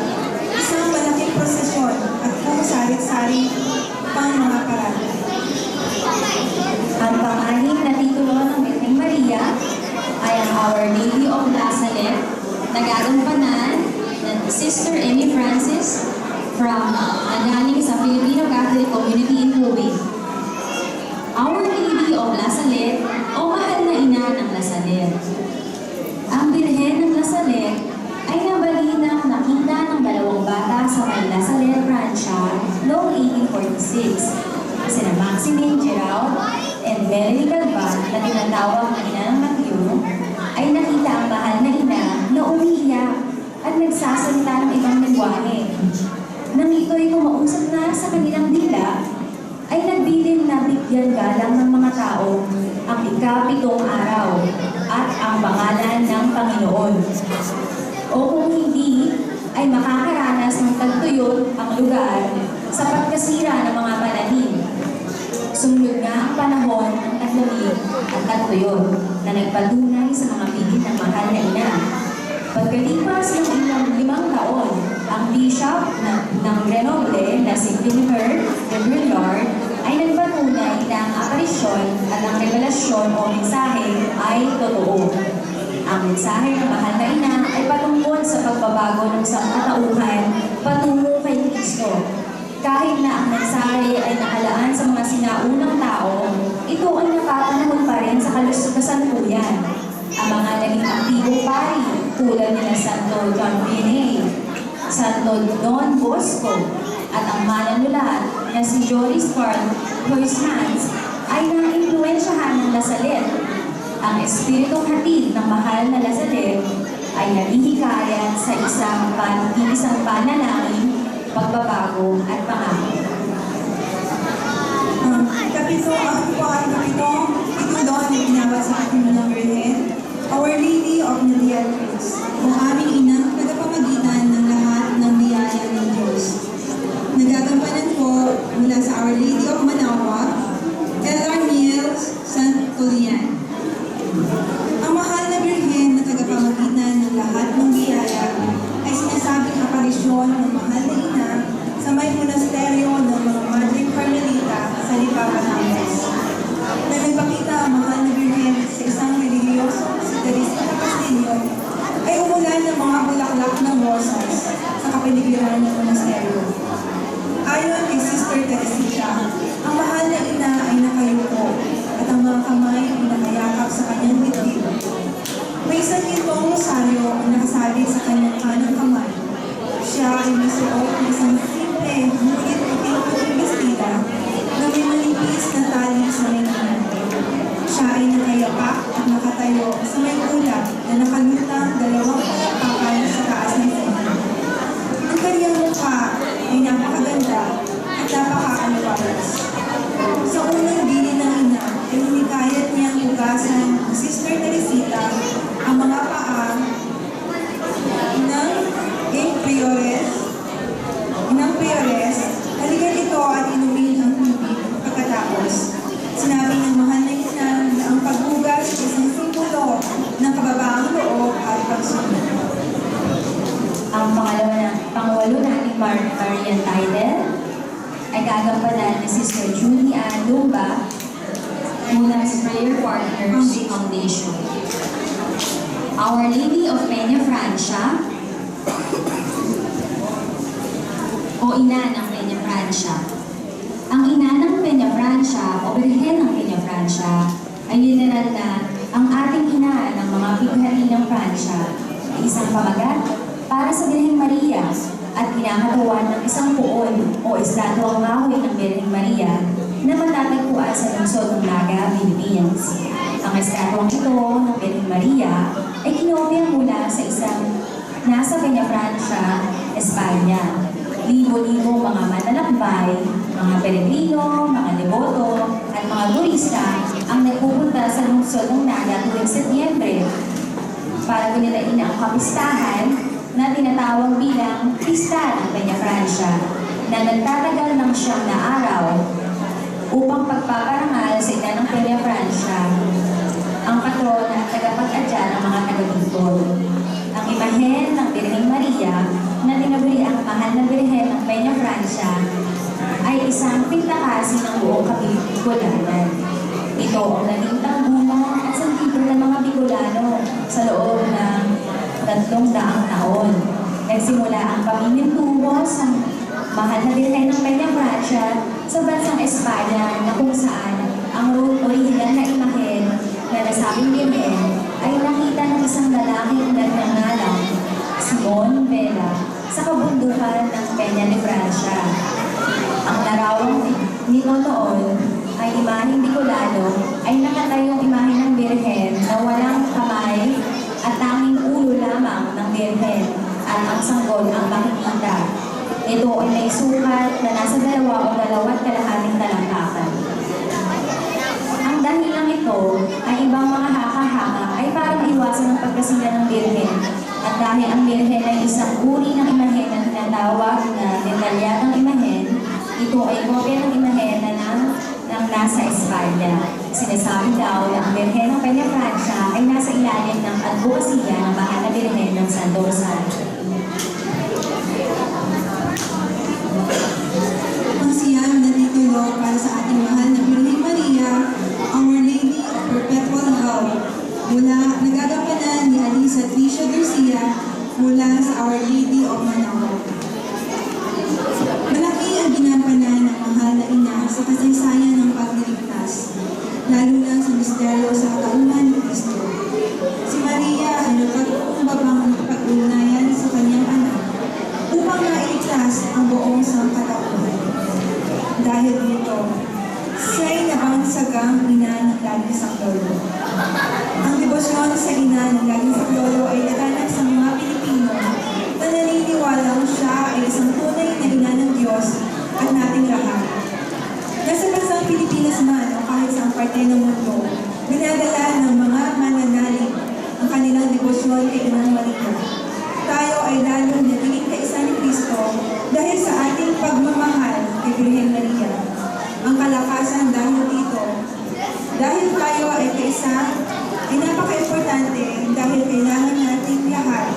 isang malaking prosesyon at kung sarit-sari pang mga parada. Ang pang-anim na titulo ng Birheng Maria ay ang Our Lady of Nazareth na gagampanan ng Sister Amy Francis from nagaling sa Filipino Catholic Community in Kuwait. Our Lady of Nazareth o mahal na ina ng Nazareth. Ang Birhen ng Nazareth ay nabalinang nakita ng dalawang bata sa may Nazareth, Francia noong 1846. Sina Maximine Giraud and Melanie Galvan na tinatawag na ina ng Matthew ay nakita ang mahal na ina na umiiyak at nagsasalita ng ibang lingwahe. Nang ito'y kumausap na sa kanilang dila, ay nagbilin na bigyan galang ng mga tao ang ika-7 araw at ang pangalan ng Panginoon. O kung hindi, ay makakaranas ng tagtuyot ang lugar sa pagkasira ng mga pananim. Sumunod nga ang panahon ng taglamig at tagtuyot na nagpatunay sa mga pilit ng mahal na ina. Pagkalipas ng 5 taon, ang bishop ng Grenoble na si Jennifer de Brillard ay nagpatunay na ang aparisyon at ang revelasyon o mensahe ay totoo. Ang mensahe ng mahal na ina ay patungkol sa pagbabago ng sangkatauhan patungo kay Kristo. Kahit na ang mensahe ay nakalaan sa mga sinaunang tao, ito ay napapanahon pa rin sa kasalukuyan. Ang mga naging aktibong pari tulad nila Santo John Vianney, Santo Don Bosco, at ang manunulat na si Joris Carl Huysmans ay naimpluwensyahan ng Lasalet. Ang espiritong hatid ng mahal na Lasalet ay naghihikayat sa isang panalangin, pagbabago at pangako. Kapito, ako po ay kapitong titulo na ginawa sa ating mga Birhen, Our Lady of Nadia Cruz, o aming inang tagapamagitan ng lahat ng biyaya ng Diyos. Nagagampanan ko mula sa Our Lady of Manaoag, L.R. Niels Santulian. Ang mahal na Birhen na tagapamagitan ng lahat ng biyaya ay sinasabing aparisyon ng mahal na ina sa may monasteryo ng mga Madre Carmelita sa Lipapatangas. Na nagpakita ang mahal na Birhen sa isang religyoso si Teresita Castillo ay umulan ng mga bulaklak ng rosas sa kapaligiran ng monasteryo. Ayon kay Sister Teresita, ang mahal na ina ay nakayuko at ang mga kamay ay nakayakap sa kanyang dibdib. May isang gintong rosaryo ang nakasabit sa kanyang kanang kamay. Siya ay may suot ng isang simple, ngunit puting-puting bestida na may manipis na tali sa lengan. Siya ay nakayapak at nakatayo sa may ulap na nakalutang 2 palakpakan sa taas ng sena. Ang kanyang mukha ay napakaganda at napaka-alwalas. Sa unang bili ng ina ay hunikayat niyang hugasan ang Sister Teresita ang mga paa ng priores, halikan ito at inumin ang tubig. Pagkatapos, sinabi ng mahal na ina na ang paghugas ay isang simbolo ng kababaang loob at pagsunod. Ang pangwalo nating Marian title ay gagampanan ni Sister Julie Ann Lumba mula sa Prayer Partners Foundation. Our Lady of Peña Francia o ina ng Peña Francia. Ang ina ng Peña Francia o Birhen ng Peña Francia ay literal na ang ating ina ng mga bighari ng Francia ay isang pamagat para sa Birheng Maria at kinakatawan ng isang puon o estatwang kahoy ng Birheng Maria na matatagpuan sa lungsod ng Naga, Philippines. Ang estatwang ito ng Birheng Maria ay kinopya mula sa isang nasa Peña Francia, Espanya. Libo-libo mga manlalakbay, mga peregrino, mga deboto, at mga turista ang nagpupunta sa lungsod ng Naga tuwing Setyembre para gunirain ang kapistahan na tinatawag bilang Pista ng Peña Francia na nagtatagal ng siyam na araw upang pagpaparangal sa ina ng Peña Francia, ang patron at tagapag-adya ng mga taga-Bicol. Ang imahen ng Birheng Maria na tinaguri ang mahal na Birhen ng Peña Francia ay isang pintakasi ng buong Bicolanan. Ito ang naging tanggulan at sentido ng mga Bicolano sa loob ng 300 taon. Nagsimula ang pamimintuho sa mahal na Birhen ng Peña Francia sa bansang Espanya na kung saan ang original na imahen na nasabing Birhen ay nakita ng isang lalaking nagngangalang Simon Vela sa kabundukan ng Peña de Francia. Ang larawang nito noon ay imaheng Bicolano ay nakatayong imahe ng Birhen na walang kamay at tanging ulo lamang ng Birhen at ang sanggol ang makikita. Ito ay may sukat na nasa 2 o 2.5 talampakan. Ang dahilang ito ay ibang mga haka-haka ay para maiwasan ang pagkasila ng Birhen. At dahil ang Birhen ay isang uri ng imahen na tinatawag na detalyadong imahen, ito ay kopya ng imahen na nasa Espanya. Sinasabi daw na ang Birhen ng Peña Francia ay nasa ilalim ng advokasya ng mahal na Birhen ng Santo Rosario. Ang siyam na titulo para sa ating mahal na Birheng Maria, Our Lady of Perpetual Help, mula nagagampanan ni Alisa Tricia Garcia mula sa Our Lady of Manawag. Malaki ang ginampanan ng mahal na ina sa kasaysayan ng pagliligtas, lalo na sa misteryo sa katauhan ni Kristo. Si Maria ay nagkatumbabang pag-ugnayan sa kanyang anak upang mailigtas ang buong sangkatauhan. Dahil dito, siya'y nabangsagang ina ng laging saklolo. Ang debosyon sa ina ng laging saklolo ay naganap sa mga Pilipino na naniniwalang siya ay isang tunay na ina ng Diyos at nating lahat. Nasa bansang Pilipinas man o kahit sa parte ng mundo, dinadala ng mga mananalig ang kanilang debosyon kay Inang Maria. Tayo ay lalong naging kaisa ni Kristo dahil sa ating pagmamahal kay Birheng Maria. Ang kalakasan dahil dito, dahil tayo ay kaisa, ay napaka-importante dahil kailangan nating lahat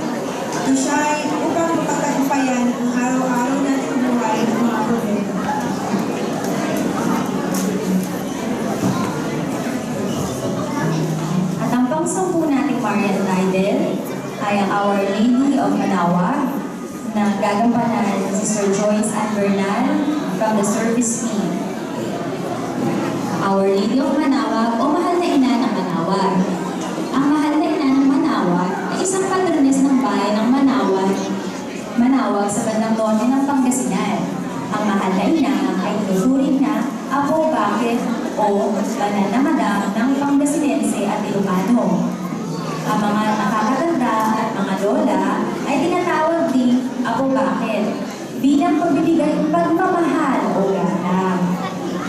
na siya ay upang mapagtagumpayan ang araw-araw nating buhay ng mga problema. At ang pang-10 nating Marian Title ay ang Our Lady of Manawag na gagampanan si Sir Joyce Ann Bernal from the service team. Our Lady of Manawag o Mahal na Ina ng Manawag. Ang Mahal na Ina ng Manawag ay isang patrones ng bayan ng Manawag sa bandang norte ng Pangasinan. Ang Mahal na Ina ay tinuturing na Apo Bakit o Banal na Madam ng Pangasinense at Ilocano. Ang mga nakakatanda at mga lola ay tinatawag ding Apo Bakit bilang pagbibigay ng pagmamahal o galang.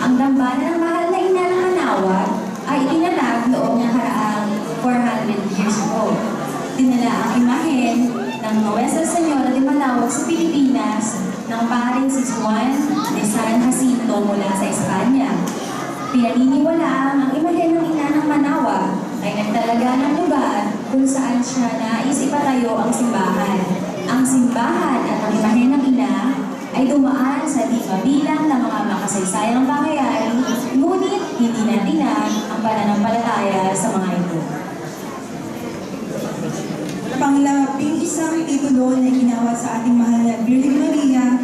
Ang dambana ng Mahal na Ina ng Manawag ay itinatag noong nakaraang 400 years ago. Dinala ang imahen ng Nuestra Señora de Manawag sa Pilipinas ng paring si Juan de San Jacinto mula sa Espanya. Pinaniniwalaan ang imahen ng Ina ng Manawag ay nagtalaga ng lugar kung saan siya nais ipatayo ang simbahan. Ang simbahan at ang imahen ng Ina ay dumaan sa di mabilang ng mga makasaysayang pangyayari, ngunit hindi natinag ang pananampalataya sa mga ito. Panglabing isang titulo na ginawa sa ating mahal na Birheng Maria,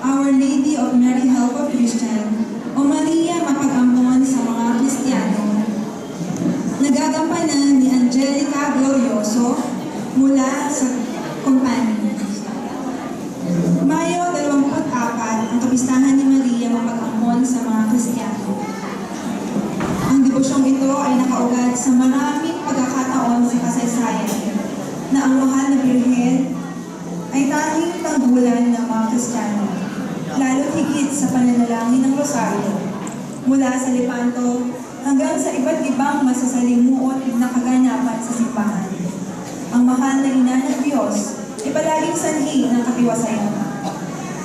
Our Lady of Mary Help of Christian, sa maraming pagkakataon sa kasaysayan na ang mahal na Birhen ay tanging tanggulan ng mga Kristiyano, lalo't higit sa pananalangin ng Rosario, mula sa Lepanto hanggang sa iba't ibang masasalimuot na kaganapan sa simbahan. Ang mahal na ina ng Diyos ay palaging sanhi ng katiwasayan.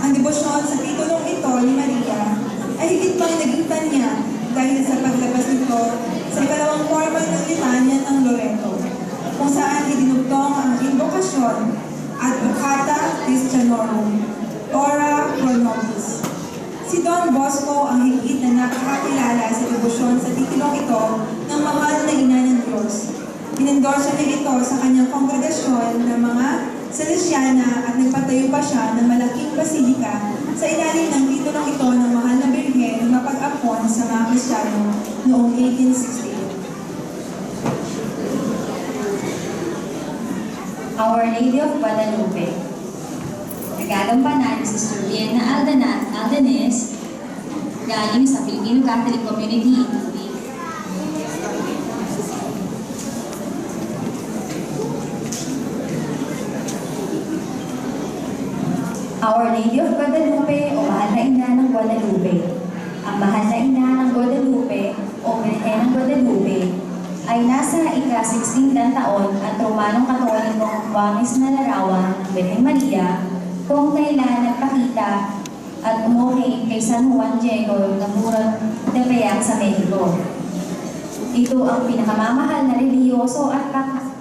Ang debosyon sa titulong ito ni Maria ay higit pang naging tanya dahil sa paglabas nito sa ikalawang formal ng litanya ng Loreto, kung saan idinugtong ang invokasyon Advocata Christianorum, Ora pro nobis. Si Don Bosco ang higit na nakakakilala sa debosyon sa titulong ito ng mahal na ina ng Diyos. Inendorso niya ito sa kanyang kongregasyon ng mga Salesiana at nagpatayo pa siya ng malaking basilika sa ilalim ng titulong ito ng mahal na Birhen na mapag-apon sa mga Kristiyano noong 1868. Our Lady of Guadalupe. Nagagampanan si Sister Vienna Aldanes galing sa Filipino Catholic Community in Tubig. Our Lady of Guadalupe o Mahal na Ina ng Guadalupe. Ang Mahal na Ina ng Guadalupe o Birhen ng Guadalupe ay nasa ika-16 na taon at Romanong Katolikong wangis na larawan ng Birhen Maria kung kailan nagpakita at umuwi kay San Juan Diego ng Murong Tepeyac sa Mexico. Ito ang pinakamamahal na reliyoso at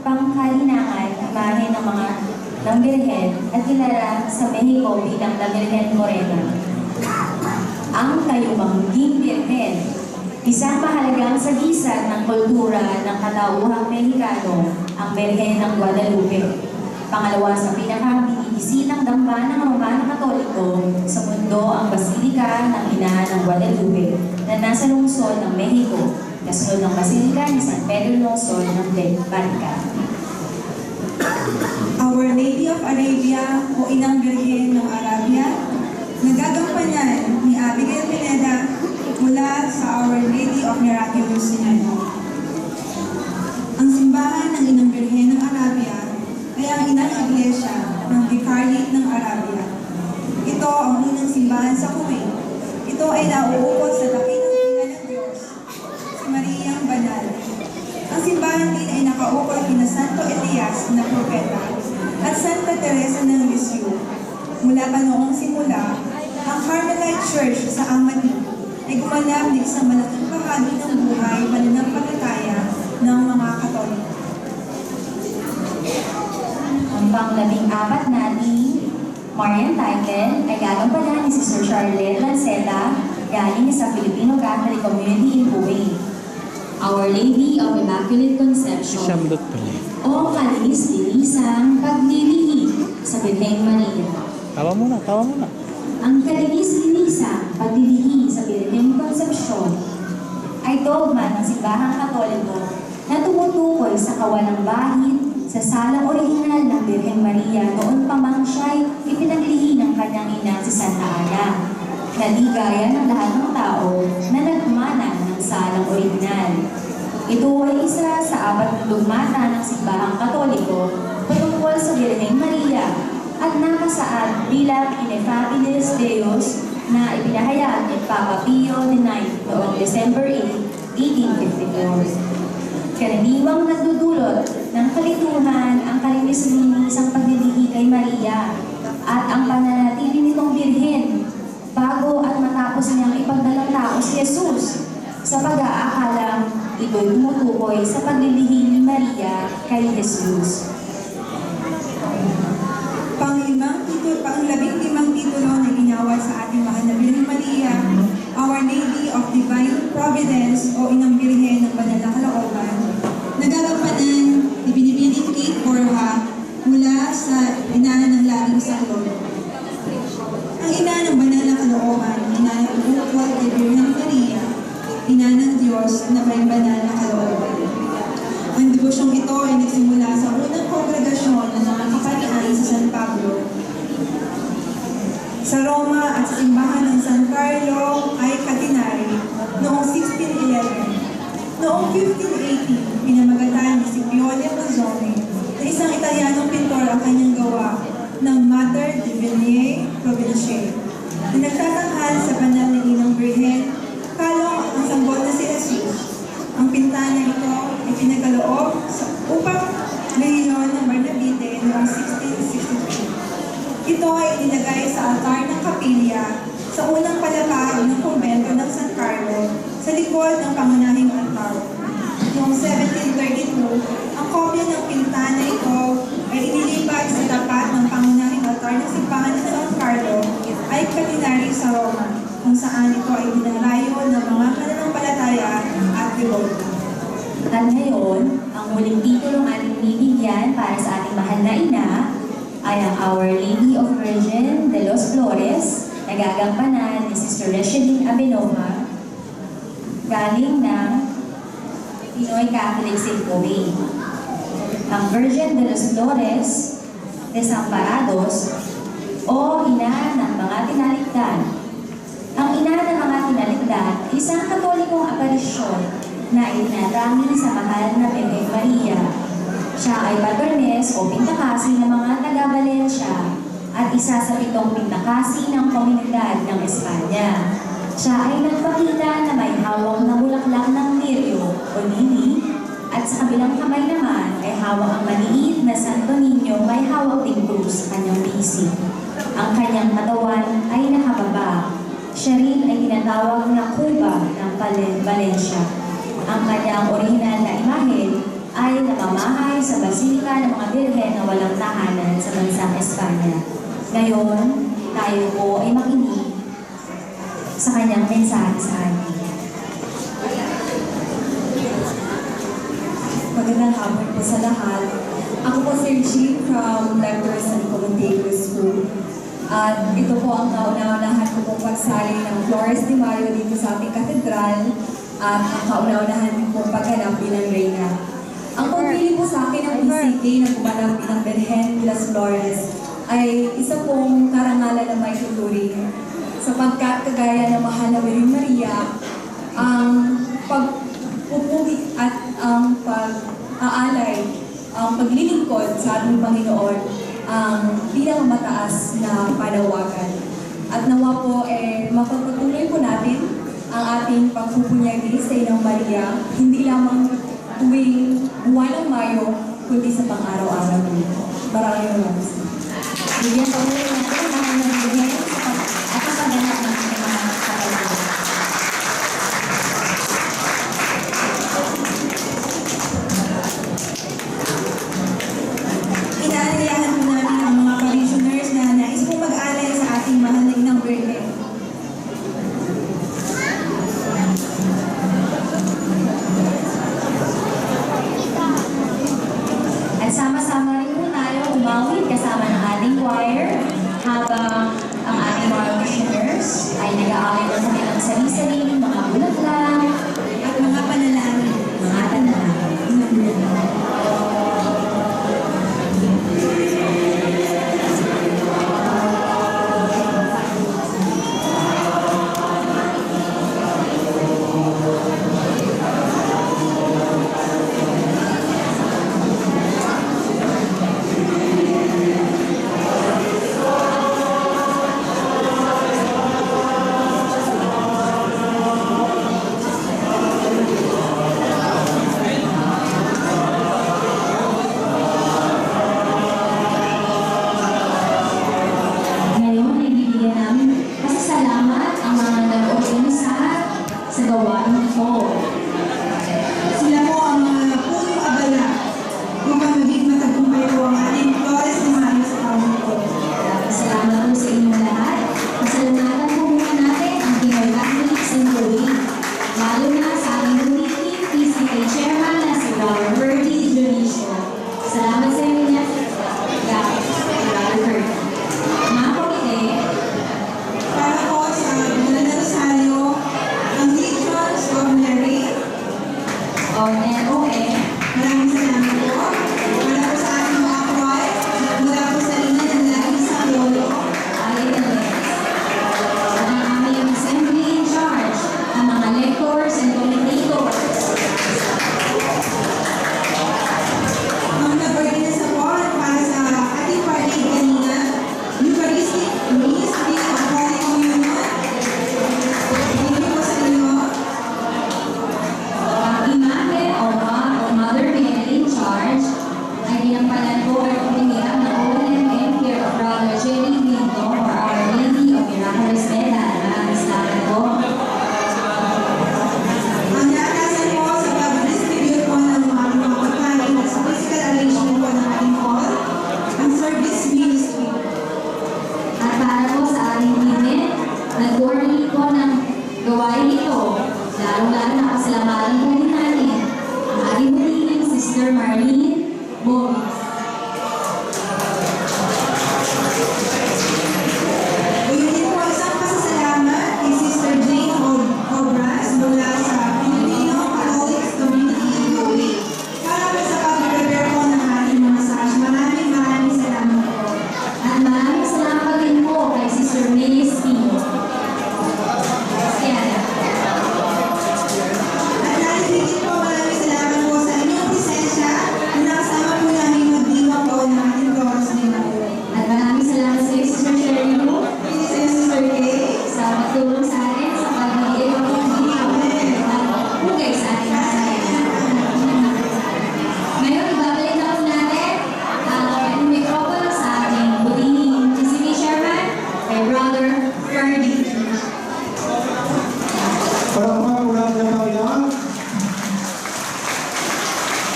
pangkalinangan imahe ng mga ng Birhen at kilala sa Mexico bilang La Virgen Morena. Ang Kayumangging Birhen, isang mahalagang sagisag ng kultura ng katauhang Mexicano, ang Birhen ng Guadalupe. Pangalawa sa pinakabinibisilang damba ng Romano Katoliko sa mundo ang Basilika ng Ina ng Guadalupe na nasa lungsod ng Mexico, kasunod ng Basilika ni San Pedro lungsod ng Barica. Our Lady of Arabia o Inang Birhen ng Arabia, nagagampanan ni Abigail Pineda mula sa Our Lady of Miraculous Sinano. Ang simbahan ng Inang Birhen ng Arabia ay ang inang iglesia ng Vicariate ng Arabia. Ito ang unang simbahan sa Kuwait. Ito ay nauukol sa dakilang ina ng Diyos, si Mariang Banal. Ang simbahan din ay nakaukol kina Santo Elias na propeta at Santa Teresa ng Lisieux. Mula pa noong simula, ang Carmelite Church sa Amati ay gumanap ng isang malaking bahagi ng buhay pananampalataya ng mga Katoliko. Ang pang-14 natin Marian title ay gagampanan ni Sister Charlotte Lanceta galing sa Filipino Catholic Community in Kuwait. Our Lady of Immaculate Conception o kalinis-linisang paglilihi sa Birheng Maria. Tawa muna. Ang kalinis-linisang paglilihi sa Birheng Conception ay dogma ng simbahang Katoliko na tumutukoy sa kawalang bahid sa salang orihinal ng Birheng Maria noon pa mang siya'y ipinaglihi ng kanyang ina si Santa Ana, na di gaya ng lahat ng tao na nagmana ng salang orihinal. Ito ay isa sa 4 dogmata ng simbahang Katoliko patungkol sa Birheng Maria at nakasaad bilang Ineffabilis Deus na ipinahayag ni Papa Pio IX noong December 8, 1854. Karaniwang nagdudulot ng kalituhan ang kalinis-linisang paglilihi kay Maria at ang pananatili nitong Birhen bago at matapos niyang ipagdalang tao si Jesus sa pag-aakalang ito'y tumutukoy sa paglilihi ni Maria kay Jesus. Pang-15 titulo na ginawa sa ating mahal na Birhen Maria, Our Lady of Divine Providence o Inang Birhen ng Banal na Kalooban, nagagampanan ni Binibining Kate Borja mula sa Ina ng Laging Saklod. Ang Ina ng Banal na Kalooban, Ina ng Bukod kay Birhen Maria, Ina ng Diyos na may banal na kalooban. Ang devosyong ito ay nagsimula sa unang kongregasyon ng mga kapalian sa San Pablo, sa Roma at sa simbahan ng San Carlo ay Catinari noong 1611. Noong 1580, pinamagatan ni Scipione Mazzoni na isang Italianong pintor ang kanyang gawa ng Mater Divinae Provinciae na nagtatanghal sa banal na Inang Birhen, kalong ang sanggol na si Jesus. Ang pintana ito ay pinagaloob upang ngayon ng Barnabite noong 1663. Ito ay inilagay sa altar ng kapilya sa unang palapag ng kumbento ng San Carlo sa likod ng pangunahing altar. Noong 1732, ang kopya ng pintana ito ay inilipat sa tapat ng pangunahing altar ng simbahan ng San Carlo ay Catinari sa Roma, kung saan ito ay dinarayo ng mga mananampalataya at devoto. At ngayon, ang muling titulong ating bibigyan para sa ating mahal na ina ay ang Our Lady of Virgin de los Flores, nagagampanan ni Sister Resheline Abenova, galing ng Pinoy Catholic Symphonie. Ang Virgin de los Flores, Desamparados, o Ina ng mga Tinalikdan. Ang Ina ng mga Tinalikdan, isang katolikong aparisyon na itinatanging sa mahal na Birhen Maria. Siya ay patrones o pintakasi ng mga taga-Valencia at isa sa 7 pintakasi ng komunidad ng Espanya. Siya ay nagpakita na may hawak na bulaklak ng lirio o lili at sa kabilang kamay naman ay hawak ang maliit na Santo Niño may hawak ding krus sa kanyang pisig. Ang kanyang katawan ay nakababa. Siya rin ay tinatawag na Cuba ng Valencia. Ang kanyang orihinal na imahe ay namamahay sa Basilika ng mga Birhen na walang tahanan sa bansang Espanya. Ngayon, tayo po ay makinig sa kanyang mensahe sa atin. Magandang hapon po sa lahat. Ako po si Jean from Lectors and Commentators School. At ito po ang kauna-unahan ko pong pagsali ng Flores de Mayo dito sa ating katedral at ang kauna-unahan din pong pagganap bilang Reyna. Ang pagpili po sa akin ng PCK na gumanap bilang Birhen de las Flores ay isa pong karangalan na may tuturing sapagkat kagaya ng mahal na Birhen Maria, ang pagpupuri at ang pag-aalay, ang paglilingkod sa ating Panginoon ang pinakamataas na panawagan. At nawa po mapagpatuloy po natin ang ating pagpupunyagi sa Inang Maria, hindi lamang tuwing buwan ng Mayo, kundi sa pang-araw-araw nito. Maraming salamat. Bigyan po muli natin ang kanyang bigyan at ang pagganap ng mga kapatid. Inaalayahan po namin ang mga parishioners na nais pong mag-alay sa ating mahal na Inang Birhen. At sama-sama rin po tayo umawit kasama ng ating choir habang ang ating mga missioners ay nag-aaway ng kanilang sarili-sariling mga bulaklak At mga panalangin. mga tanahal. Ngayon, ibibigyan namin pasasalamat ang mga nag-organisa sa gawain ito. Sila po ang mga punong abala upang maging matagumpay po ang ating Flores de Mayo sa taon ito. Salamat po sa inyong lahat. Pasalamatan po muna natin ang Pinoy Catholic Symphonie. Lalo na sa aming committee, PCK Chairman na si Robert Bertie Dionisio. Salamat sa inyo niya. Robert. Mga komite, Para po sa Bulan ng Rosario, ang Legions of Mary, o NOA, maraming salamat po. Para po sa ating mga choir, mula po sa linya ng laging sa lolo. ang aming assembly in charge, ang mga lectors and commentators.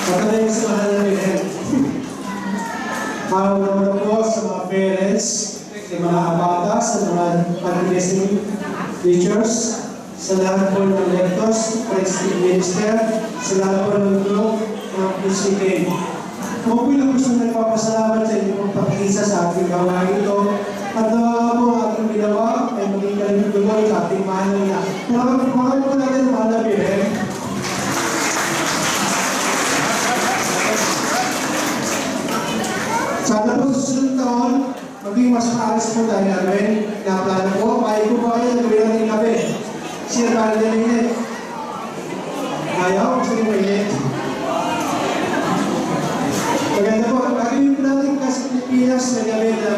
Patuloy sa mahal na Birhen. Mauna po sa mga parents, sa mga abata, sa mga pag-blessing teachers, sa lahat po ng lectors, president minister, sa lahat po ng group ng PCK. Ako po yung gusto nagpapasalamat sa inyong pagkisa sa ating gawain ito at nawa po ang ating ginawa ay maging kalituloy sa ating mahal na ina. Mahal po natin mahal na Birhen. Sana po sa susunod taon, maging mas maalas po tayo namin na plano po. Kaya po ba kayo na gawin natin gabi? Siya para na init. Ayaw, gusto niyo mainit. Maganda po, gagawin po natin kasi Pilipinas na gabi na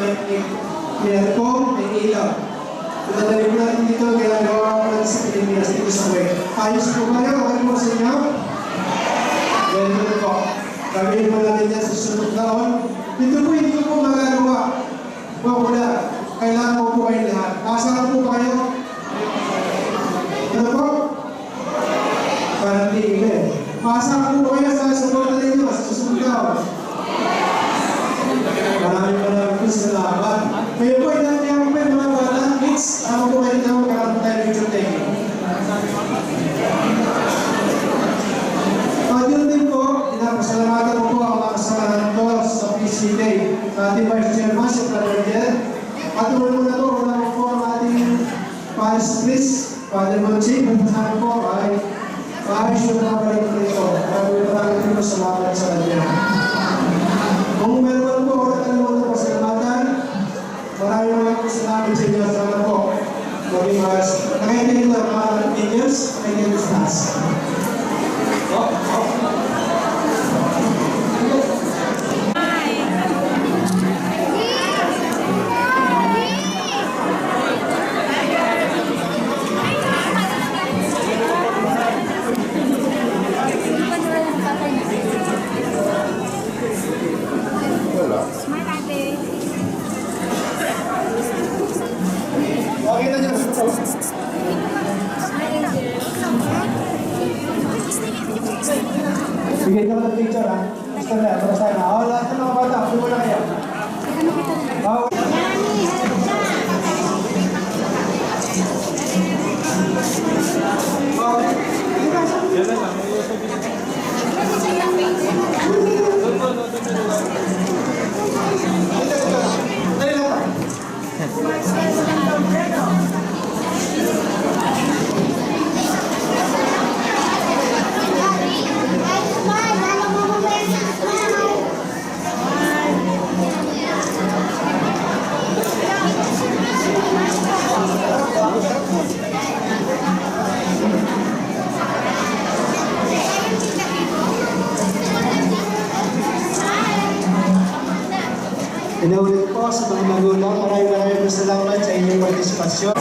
may aircon, may ilaw. Pinadali po natin dito, ginagawa po natin sa Pilipinas dito sa web. Ayos po kayo, okay po sa inyo? Ganito po. Gagawin po natin yan sa susunod taon. Dito po, hindi ko po magagawa. Wala. Kailangan ko po kayo lahat. Asahan po kayo. Ano po? Parang tingin eh. Asahan po kayo sa susunod ninyo sa susunod taon. Maraming po salamat. Kayo po, inandiyan ko po yung mga bata. Kids, ako po kayo na magkakaroon tayo picture taking. Yun din po, pinapasalamatan ko po ang mga kasamahan ko sa PCK. Sa ating Vice Chairman, si Father Jen. At muna po, wala po ang ating Vice Chris, Father Monchi. Pagkasama po ay maayos yung mga balik ko ito. Maraming po salamat sa kanya. Kung meron po, wala kalimutan po salamatan. Maraming po salamat sa inyo. Salamat po. Maging mas nakaitigil na mga angels, nakaitigil sa taas. Okay na dyan. Bigay ka ng picture ha. Gusto na, para sa'yo na. O, lahat ng mga bata, huwag na kayo. Inuulit po sa mga magulang, maraming salamat sa inyong partisipasyon.